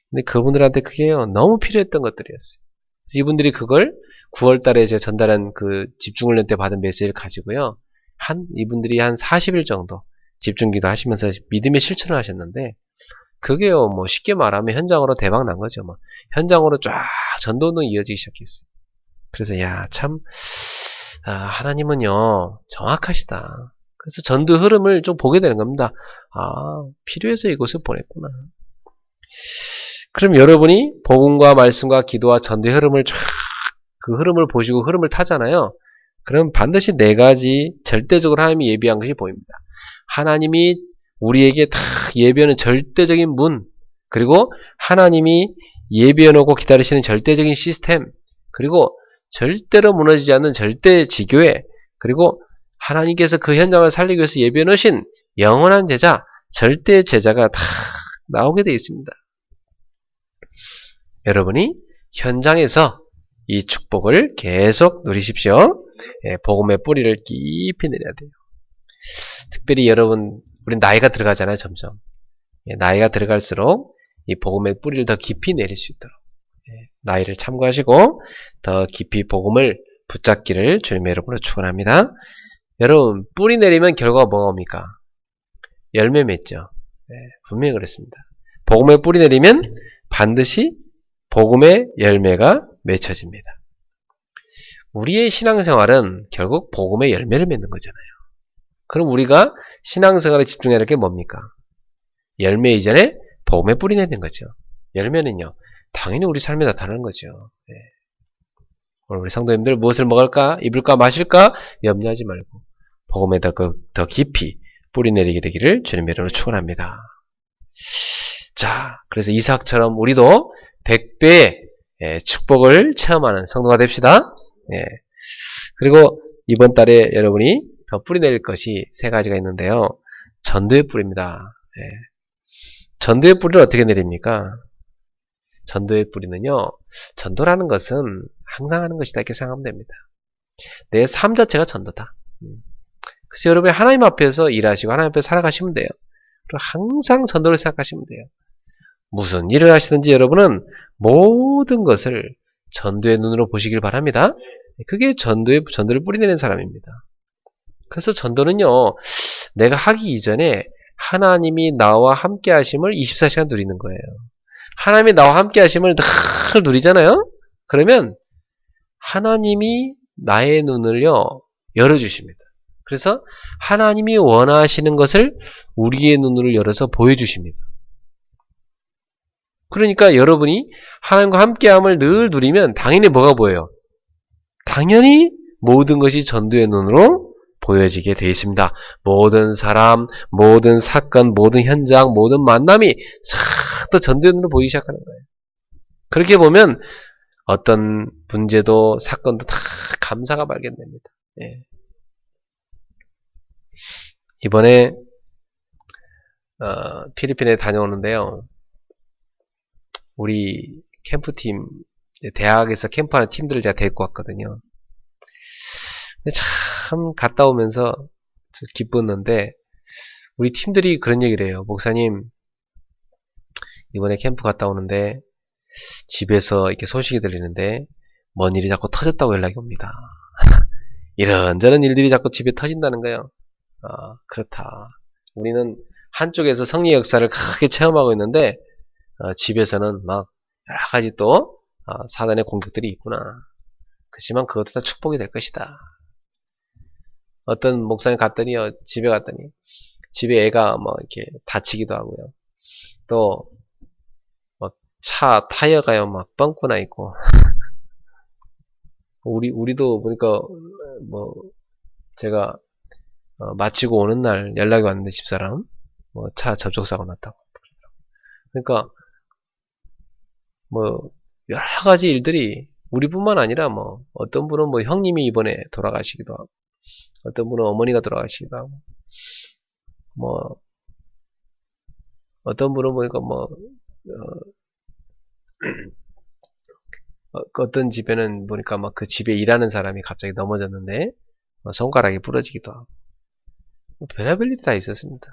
근데 그분들한테 그게 너무 필요했던 것들이었어요. 그래서 이분들이 그걸 9월 달에 제가 전달한 그 집중훈련 때 받은 메시지를 가지고요. 이분들이 한 40일 정도 집중기도 하시면서 믿음의 실천을 하셨는데, 그게요, 뭐 쉽게 말하면 현장으로 대박 난 거죠. 뭐 현장으로 쫙 전도운동이 이어지기 시작했어요. 그래서 참 하나님은요 정확하시다. 그래서 전도 흐름을 좀 보게 되는 겁니다. 필요해서 이곳을 보냈구나. 그럼 여러분이 복음과 말씀과 기도와 전도의 흐름을 쫙 그 흐름을 보시고 흐름을 타잖아요. 그럼 반드시 네 가지 절대적으로 하나님이 예비한 것이 보입니다. 하나님이 우리에게 다 예비하는 절대적인 문, 그리고 하나님이 예비해놓고 기다리시는 절대적인 시스템, 그리고 절대로 무너지지 않는 절대 지교회, 그리고 하나님께서 그 현장을 살리기 위해서 예비해놓으신 영원한 제자, 절대 제자가 다 나오게 되어 있습니다. 여러분이 현장에서 이 축복을 계속 누리십시오. 복음의 뿌리를 깊이 내려야 돼요. 특별히 여러분, 우리 나이가 들어가잖아요, 점점. 나이가 들어갈수록 이 복음의 뿌리를 더 깊이 내릴 수 있도록 나이를 참고하시고 더 깊이 복음을 붙잡기를 주님의 이름으로 축원합니다. 여러분, 뿌리 내리면 결과가 뭐가 옵니까? 열매 맺죠. 분명히 그렇습니다. 복음의 뿌리 내리면 반드시 복음의 열매가 맺혀집니다. 우리의 신앙생활은 결국 복음의 열매를 맺는 거잖아요. 그럼 우리가 신앙생활에 집중해야 할 게 뭡니까? 열매 이전에 복음에 뿌리 내는 거죠. 열매는요, 당연히 우리 삶에 나타나는 거죠. 오늘 우리 성도님들 무엇을 먹을까, 입을까, 마실까 염려하지 말고 복음에 더 깊이 뿌리 내리게 되기를 주님의 이름으로 축원합니다. 자, 그래서 이삭처럼 우리도 100배의 축복을 체험하는 성도가 됩시다. 그리고 이번 달에 여러분이 더 뿌리 내릴 것이 세 가지가 있는데요. 전도의 뿌리입니다. 전도의 뿌리를 어떻게 내립니까? 전도의 뿌리는요, 전도라는 것은 항상 하는 것이다 이렇게 생각하면 됩니다. 내 삶 자체가 전도다. 그래서 여러분이 하나님 앞에서 일하시고 하나님 앞에서 살아가시면 돼요. 그리고 항상 전도를 생각하시면 돼요. 무슨 일을 하시든지 여러분은 모든 것을 전도의 눈으로 보시길 바랍니다. 그게 전도를 뿌리내는 사람입니다. 그래서 전도는요, 내가 하기 이전에 하나님이 나와 함께 하심을 24시간 누리는 거예요. 하나님이 나와 함께 하심을 늘 누리잖아요? 그러면 하나님이 나의 눈을요, 열어주십니다. 그래서 하나님이 원하시는 것을 우리의 눈을 열어서 보여주십니다. 그러니까 여러분이 하나님과 함께함을 늘 누리면 당연히 뭐가 보여요? 당연히 모든 것이 전도의 눈으로 보여지게 되어 있습니다. 모든 사람, 모든 사건, 모든 현장, 모든 만남이 싹 다 전도의 눈으로 보이기 시작하는 거예요. 그렇게 보면 어떤 문제도 사건도 다 감사가 발견됩니다. 예. 이번에 필리핀에 다녀오는데요. 우리 캠프팀, 대학에서 캠프하는 팀들을 제가 데리고 왔거든요. 근데 참 갔다 오면서 기뻤는데 우리 팀들이 그런 얘기를 해요. 목사님, 이번에 캠프 갔다 오는데 집에서 이렇게 소식이 들리는데 뭔 일이 자꾸 터졌다고 연락이 옵니다. 이런저런 일들이 자꾸 집에 터진다는 거예요. 그렇다. 우리는 한쪽에서 성리 역사를 크게 체험하고 있는데 집에서는 막 여러 가지 또 사단의 공격들이 있구나. 그렇지만 그것도 다 축복이 될 것이다. 어떤 목사님 갔더니요, 집에 갔더니 집에 애가 뭐 이렇게 다치기도 하고요. 또 차 타이어가요 막 뻥꾸 나 있고. 우리도 보니까 뭐 제가 마치고 오는 날 연락이 왔는데 집사람 뭐 차 접촉사고 났다고. 그러니까 뭐 여러 가지 일들이 우리뿐만 아니라 뭐 어떤 분은 뭐 형님이 이번에 돌아가시기도 하고, 어떤 분은 어머니가 돌아가시기도 하고, 뭐 어떤 분은 보니까 뭐 어떤 집에는 보니까 막 그 집에 일하는 사람이 갑자기 넘어졌는데 손가락이 부러지기도 하고, 별의별 일이 다 있었습니다.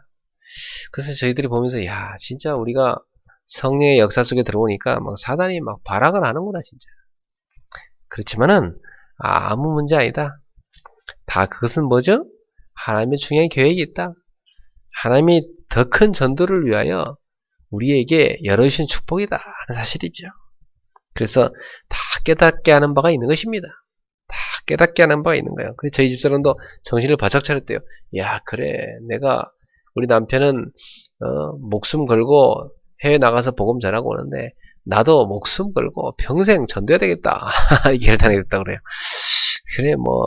그래서 저희들이 보면서 야, 진짜 우리가 성령의 역사 속에 들어오니까 막 사단이 막 발악을 하는구나 진짜. 그렇지만은 아무 문제 아니다. 다 그것은 뭐죠? 하나님의 중요한 계획이 있다. 하나님이 더 큰 전도를 위하여 우리에게 열어주신 축복이다 하는 사실이죠. 그래서 다 깨닫게 하는 바가 있는 것입니다. 다 깨닫게 하는 바가 있는 거예요. 그래서 저희 집사람도 정신을 바짝 차렸대요. 야, 그래, 내가 우리 남편은 목숨 걸고 해외 나가서 복음 전하고 오는데 나도 목숨 걸고 평생 전도해야 되겠다. 이게 결단이 됐다고 그래요. 그래, 뭐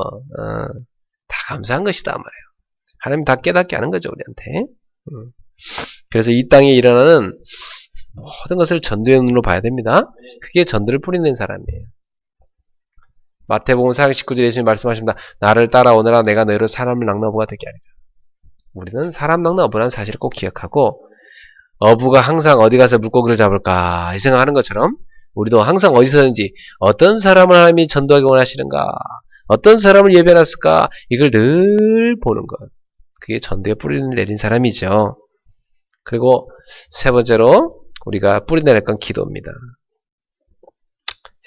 다 감사한 것이다 말이에요. 하나님 다 깨닫게 하는 거죠, 우리한테. 그래서 이 땅에 일어나는 모든 것을 전도의 눈으로 봐야 됩니다. 그게 전도를 뿌리는 사람이에요. 마태복음 4장 19절에 예수님이 말씀하십니다. 나를 따라오너라 내가 너희를 사람을 낚는 어부가 되게 하리라. 우리는 사람 낚는 어부라는 사실을 꼭 기억하고, 어부가 항상 어디 가서 물고기를 잡을까 이 생각하는 것처럼 우리도 항상 어디서든지 어떤 사람을 하나님이 전도하기 원하시는가, 어떤 사람을 예배해놨을까, 이걸 늘 보는 것. 그게 전도의 뿌리를 내린 사람이죠. 그리고 세 번째로 우리가 뿌리내릴 건 기도입니다.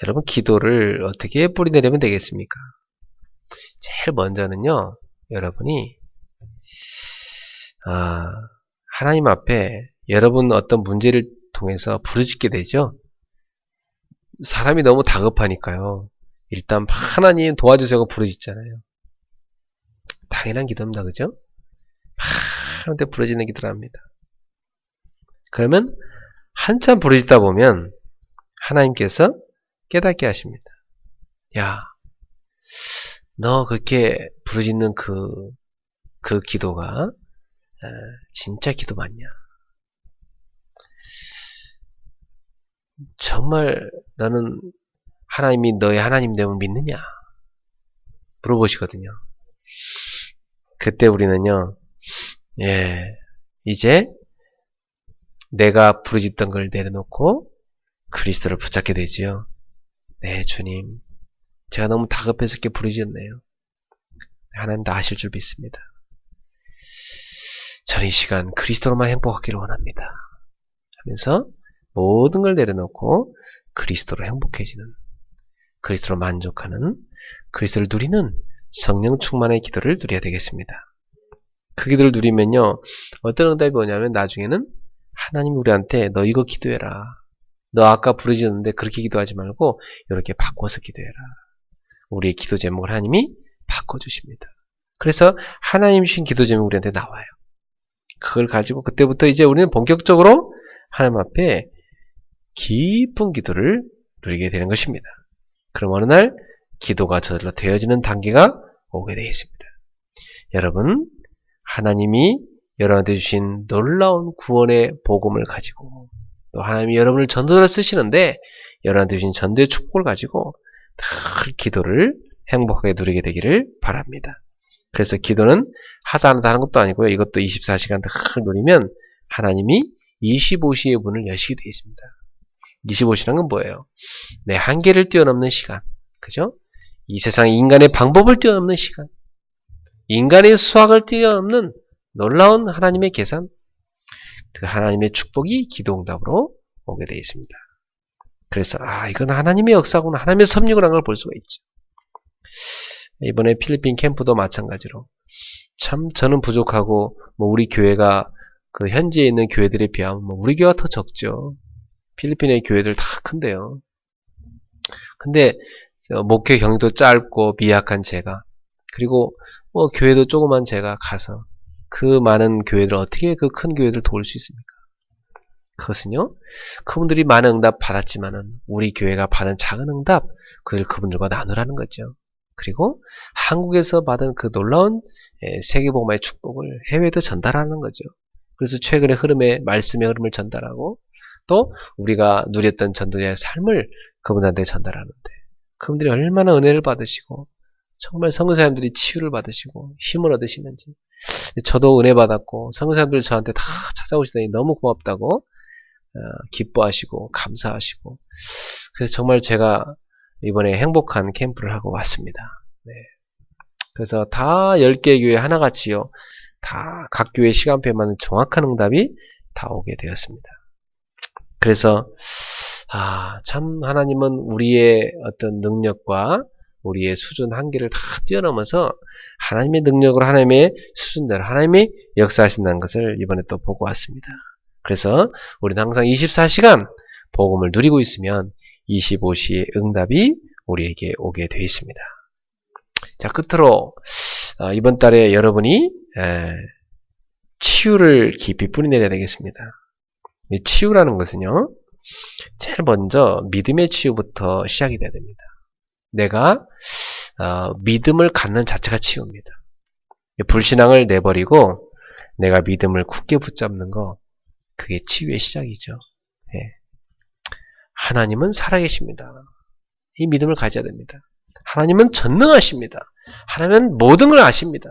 여러분, 기도를 어떻게 뿌리내리면 되겠습니까? 제일 먼저는요, 여러분이 하나님 앞에 여러분 어떤 문제를 통해서 부르짖게 되죠. 사람이 너무 다급하니까요. 일단 하나님 도와주세요 하고 부르짖잖아요. 당연한 기도입니다. 그죠? 하나님한테 부르짖는 기도를 합니다. 그러면 한참 부르짖다 보면 하나님께서 깨닫게 하십니다. 야, 너 그렇게 부르짖는 그 기도가 진짜 기도 맞냐? 정말 너는 하나님이 너의 하나님됨을 믿느냐? 물어보시거든요. 그때 우리는요, 이제 내가 부르짖던 걸 내려놓고 그리스도를 붙잡게 되지요. 네, 주님. 제가 너무 다급해서 이렇게 부르짖었네요. 하나님 다 아실 줄 믿습니다. 저는 이 시간 그리스도로만 행복하기를 원합니다. 하면서 모든 걸 내려놓고 그리스도로 행복해지는, 그리스도로 만족하는, 그리스도를 누리는 성령 충만의 기도를 누려야 되겠습니다. 그 기도를 누리면요, 어떤 응답이 오냐면 나중에는 하나님이 우리한테 너 이거 기도해라. 너 아까 부르짖었는데 그렇게 기도하지 말고 이렇게 바꿔서 기도해라. 우리의 기도 제목을 하나님이 바꿔주십니다. 그래서 하나님 주신 기도 제목이 우리한테 나와요. 그걸 가지고 그때부터 이제 우리는 본격적으로 하나님 앞에 깊은 기도를 누리게 되는 것입니다. 그럼 어느 날 기도가 저절로 되어지는 단계가 오게 되어 있습니다. 여러분, 하나님이 여러분한테 주신 놀라운 구원의 복음을 가지고 또 하나님이 여러분을 전도자로 쓰시는데 여러분한테 주신 전도의 축복을 가지고 늘 기도를 행복하게 누리게 되기를 바랍니다. 그래서 기도는 하다 안 하는 것도 아니고요. 이것도 24시간 늘 누리면 하나님이 25시의 문을 여시게 되어 있습니다. 25시란 건 뭐예요? 내 한계를 뛰어넘는 시간. 그죠? 이 세상 인간의 방법을 뛰어넘는 시간. 인간의 수학을 뛰어넘는 놀라운 하나님의 계산. 그 하나님의 축복이 기도응답으로 오게 되어 있습니다. 그래서 이건 하나님의 역사구나. 하나님의 섭리구나 걸 볼 수가 있죠. 이번에 필리핀 캠프도 마찬가지로 참 저는 부족하고 우리 교회가 그 현지에 있는 교회들에 비하면 우리 교회가 더 적죠. 필리핀의 교회들 다 큰데요. 근데 목회 경력도 짧고 미약한 제가 그리고 교회도 조그만 제가 가서 그 많은 교회들 어떻게 그 큰 교회들 도울 수 있습니까? 그것은요, 그분들이 많은 응답 받았지만은 우리 교회가 받은 작은 응답 그분들과 나누라는 거죠. 그리고 한국에서 받은 그 놀라운 세계복음화의 축복을 해외에도 전달하는 거죠. 그래서 최근의 흐름의 말씀의 흐름을 전달하고 또 우리가 누렸던 전도자의 삶을 그분한테 전달하는데 그분들이 얼마나 은혜를 받으시고 정말 선교사님들이 치유를 받으시고 힘을 얻으시는지 저도 은혜 받았고 선교사님들이 저한테 다 찾아오시더니 너무 고맙다고 기뻐하시고 감사하시고 그래서 정말 제가 이번에 행복한 캠프를 하고 왔습니다. 네. 그래서 다 10개 교회 하나같이요. 다 각 교회 시간표에 맞는 정확한 응답이 다 오게 되었습니다. 그래서 참 하나님은 우리의 어떤 능력과 우리의 수준 한계를 다 뛰어넘어서 하나님의 능력으로 하나님의 수준대로 하나님이 역사하신다는 것을 이번에 또 보고 왔습니다. 그래서 우리는 항상 24시간 복음을 누리고 있으면 25시의 응답이 우리에게 오게 되어 있습니다. 자, 끝으로 이번 달에 여러분이 치유를 깊이 뿌리내려야 되겠습니다. 이 치유라는 것은요, 제일 먼저 믿음의 치유부터 시작이 돼야 됩니다. 내가 믿음을 갖는 자체가 치유입니다. 불신앙을 내버리고 내가 믿음을 굳게 붙잡는 거, 그게 치유의 시작이죠. 네. 하나님은 살아계십니다. 이 믿음을 가져야 됩니다. 하나님은 전능하십니다. 하나님은 모든 걸 아십니다.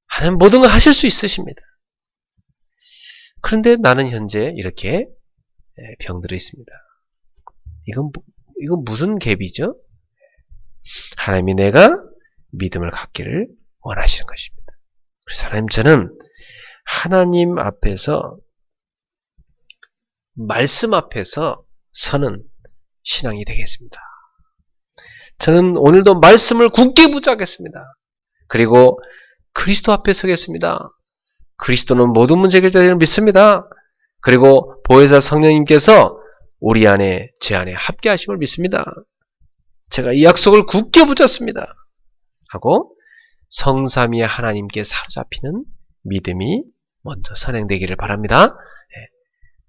하나님은 모든 걸 하실 수 있으십니다. 그런데 나는 현재 이렇게 병들어 있습니다. 이건 무슨 갭이죠? 하나님이 내가 믿음을 갖기를 원하시는 것입니다. 그래서 하나님, 저는 하나님 앞에서 말씀 앞에서 서는 신앙이 되겠습니다. 저는 오늘도 말씀을 굳게 붙잡겠습니다. 그리고 그리스도 앞에 서겠습니다. 그리스도는 모든 문제 해결자를 믿습니다. 그리고 보혜사 성령님께서 우리 안에, 제 안에 함께하심을 믿습니다. 제가 이 약속을 굳게 붙잡습니다. 하고 성삼위의 하나님께 사로잡히는 믿음이 먼저 선행되기를 바랍니다.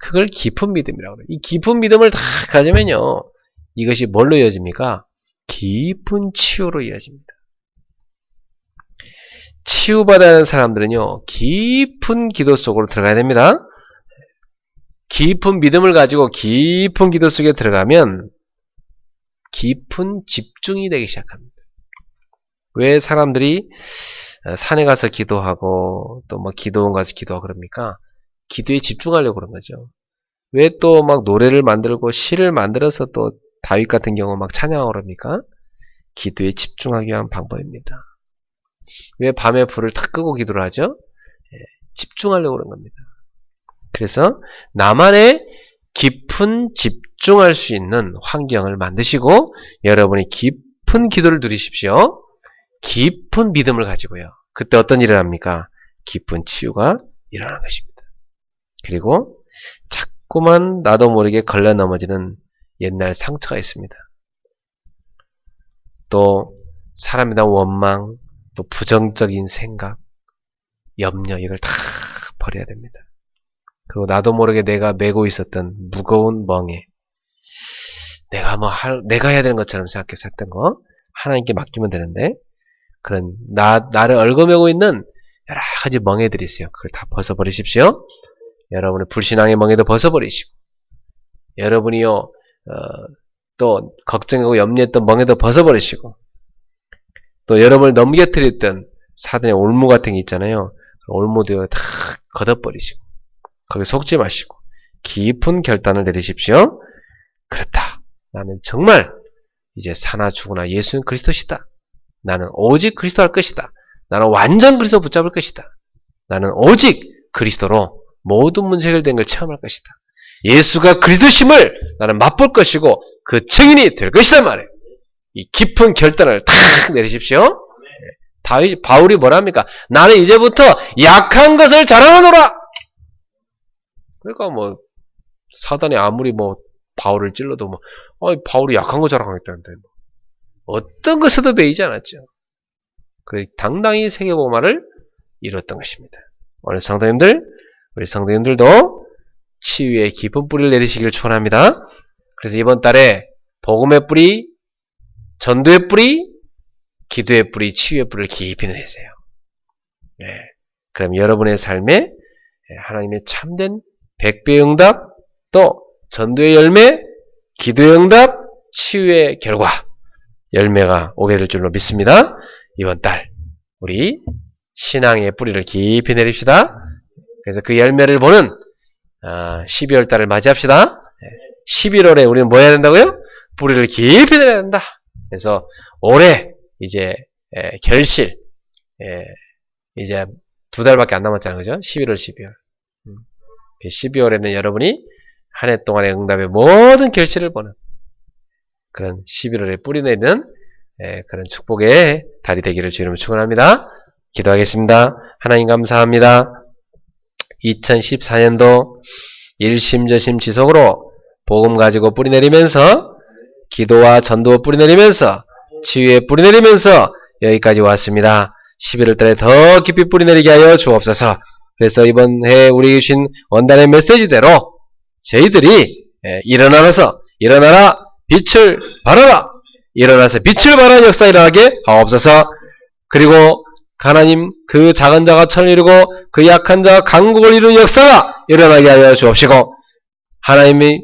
그걸 깊은 믿음이라고 해요. 이 깊은 믿음을 다 가지면요, 이것이 뭘로 이어집니까? 깊은 치유로 이어집니다. 치유받아야 하는 사람들은요, 깊은 기도 속으로 들어가야 됩니다. 깊은 믿음을 가지고 깊은 기도 속에 들어가면 깊은 집중이 되기 시작합니다. 왜 사람들이 산에 가서 기도하고 또 기도원 가서 기도하고 그럽니까? 기도에 집중하려고 그런 거죠. 왜 또 노래를 만들고 시를 만들어서 또 다윗 같은 경우 찬양하고 그럽니까? 기도에 집중하기 위한 방법입니다. 왜 밤에 불을 탁 끄고 기도를 하죠? 집중하려고 그런 겁니다. 그래서 나만의 깊은 집중할 수 있는 환경을 만드시고 여러분이 깊은 기도를 누리십시오. 깊은 믿음을 가지고요. 그때 어떤 일을 합니까? 깊은 치유가 일어나는 것입니다. 그리고 자꾸만 나도 모르게 걸려 넘어지는 옛날 상처가 있습니다. 또 사람에 대한 원망, 또 부정적인 생각, 염려, 이걸 다 버려야 됩니다. 그리고 나도 모르게 내가 메고 있었던 무거운 멍에 내가 해야 되는 것처럼 생각해서 했던 거 하나님께 맡기면 되는데, 그런 나를 얽어매고 있는 여러 가지 멍에들이 있어요. 그걸 다 벗어버리십시오. 여러분의 불신앙의 멍에도 벗어버리시고, 여러분이요 또 걱정하고 염려했던 멍에도 벗어버리시고, 또 여러분을 넘겨뜨렸던 사단의 올무 같은 게 있잖아요. 올무도 다 걷어버리시고, 거기 속지 마시고 깊은 결단을 내리십시오. 그렇다. 나는 정말 이제 사나 죽으나 예수는 그리스도시다. 나는 오직 그리스도 할 것이다. 나는 완전 그리스도 붙잡을 것이다. 나는 오직 그리스도로 모든 문제 해결된 걸 체험할 것이다. 예수가 그리스도심을 나는 맛볼 것이고 그 증인이 될 것이다 말이에요. 이 깊은 결단을 탁 내리십시오. 바울이 뭐랍니까? 나는 이제부터 약한 것을 자랑하노라. 그러니까 뭐 사단이 아무리 뭐 바울을 찔러도 뭐 바울이 약한 거 자랑하겠다는데 어떤 것에도 매이지 않았죠. 그래 당당히 세계복음화를 이뤘던 것입니다. 오늘 성도님들, 우리 성도님들도 치유의 깊은 뿌리를 내리시길 축원합니다. 그래서 이번 달에 복음의 뿌리, 전도의 뿌리, 기도의 뿌리, 치유의 뿌리를 깊이 내리세요. 네. 그럼 여러분의 삶에 하나님의 참된 100배의 응답, 또 전도의 열매, 기도의 응답, 치유의 결과, 열매가 오게 될 줄로 믿습니다. 이번 달 우리 신앙의 뿌리를 깊이 내립시다. 그래서 그 열매를 보는 12월 달을 맞이합시다. 11월에 우리는 뭐 해야 된다고요? 뿌리를 깊이 내려야 된다. 그래서 올해 이제 결실, 이제 2달밖에 안 남았잖아요. 그죠? 11월, 12월. 12월에는 여러분이 한 해 동안의 응답의 모든 결실을 보는 그런 11월에 뿌리내는 그런 축복의 달이 되기를 주님으로 축원합니다. 기도하겠습니다. 하나님 감사합니다. 2014년도 일심저심 지속으로 복음 가지고 뿌리내리면서 기도와 전도 뿌리내리면서 치유에 뿌리내리면서 여기까지 왔습니다. 11월 달에 더 깊이 뿌리내리게 하여 주옵소서. 그래서 이번 해 우리 주신 원단의 메시지대로 저희들이 일어나라 빛을 발하라, 일어나서 빛을 발하는 역사 일어나게 하옵소서. 그리고 하나님 그 작은 자가 천을 이루고 그 약한 자가 강국을 이루는 역사가 일어나게 하여 주옵시고, 하나님이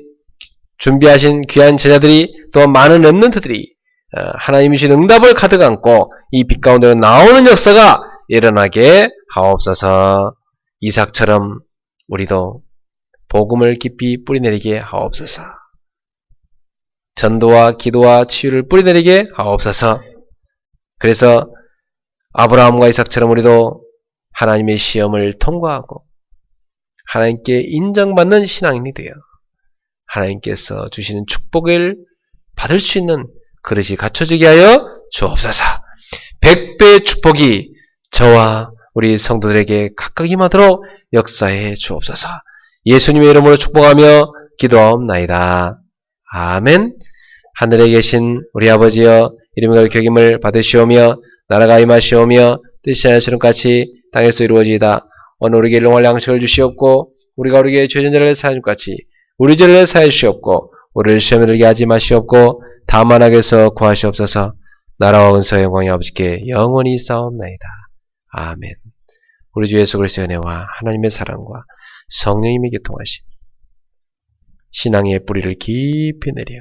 준비하신 귀한 제자들이 또 많은 렘넌트들이 하나님이 주신 응답을 가득 안고 이 빛 가운데로 나오는 역사가 일어나게 하옵소서. 이삭처럼 우리도 복음을 깊이 뿌리내리게 하옵소서. 전도와 기도와 치유를 뿌리내리게 하옵소서. 그래서 아브라함과 이삭처럼 우리도 하나님의 시험을 통과하고 하나님께 인정받는 신앙인이 되어 하나님께서 주시는 축복을 받을 수 있는 그릇이 갖춰지게 하여 주옵소서. 100배의 축복이 저와 우리 성도들에게 각각 임하도록 역사해 주옵소서. 예수님의 이름으로 축복하며 기도하옵나이다. 아멘. 하늘에 계신 우리 아버지여, 이름이 거룩임을 받으시오며 나라가 임하시오며 뜻이 하시는 같이 땅에서 이루어지이다. 오늘 우리에게 일용할 양식을 주시옵고 우리가 우리에게 죄진 자를 사하는 같이 우리 죄를 사해 주시옵고 우리를 시험에 들게 하지 마시옵고 다만 악에서 구하시옵소서. 나라와 은사와 영광이 아버지께 영원히 싸움나이다. 아멘. 우리 주 예수 그리스도의 은혜와 하나님의 사랑과 성령님의 교통하심, 신앙의 뿌리를 깊이 내려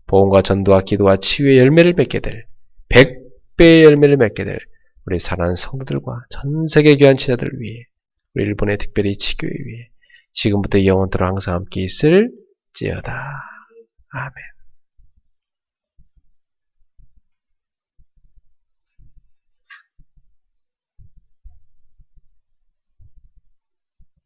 복음과 전도와 기도와 치유의 열매를 맺게 될 100배의 열매를 맺게 될 우리 사랑하는 성도들과 전세계 귀한 친자들을 위해, 우리 일본의 특별히 지교회 위해 지금부터 영원토록 항상 함께 있을지어다. 아멘.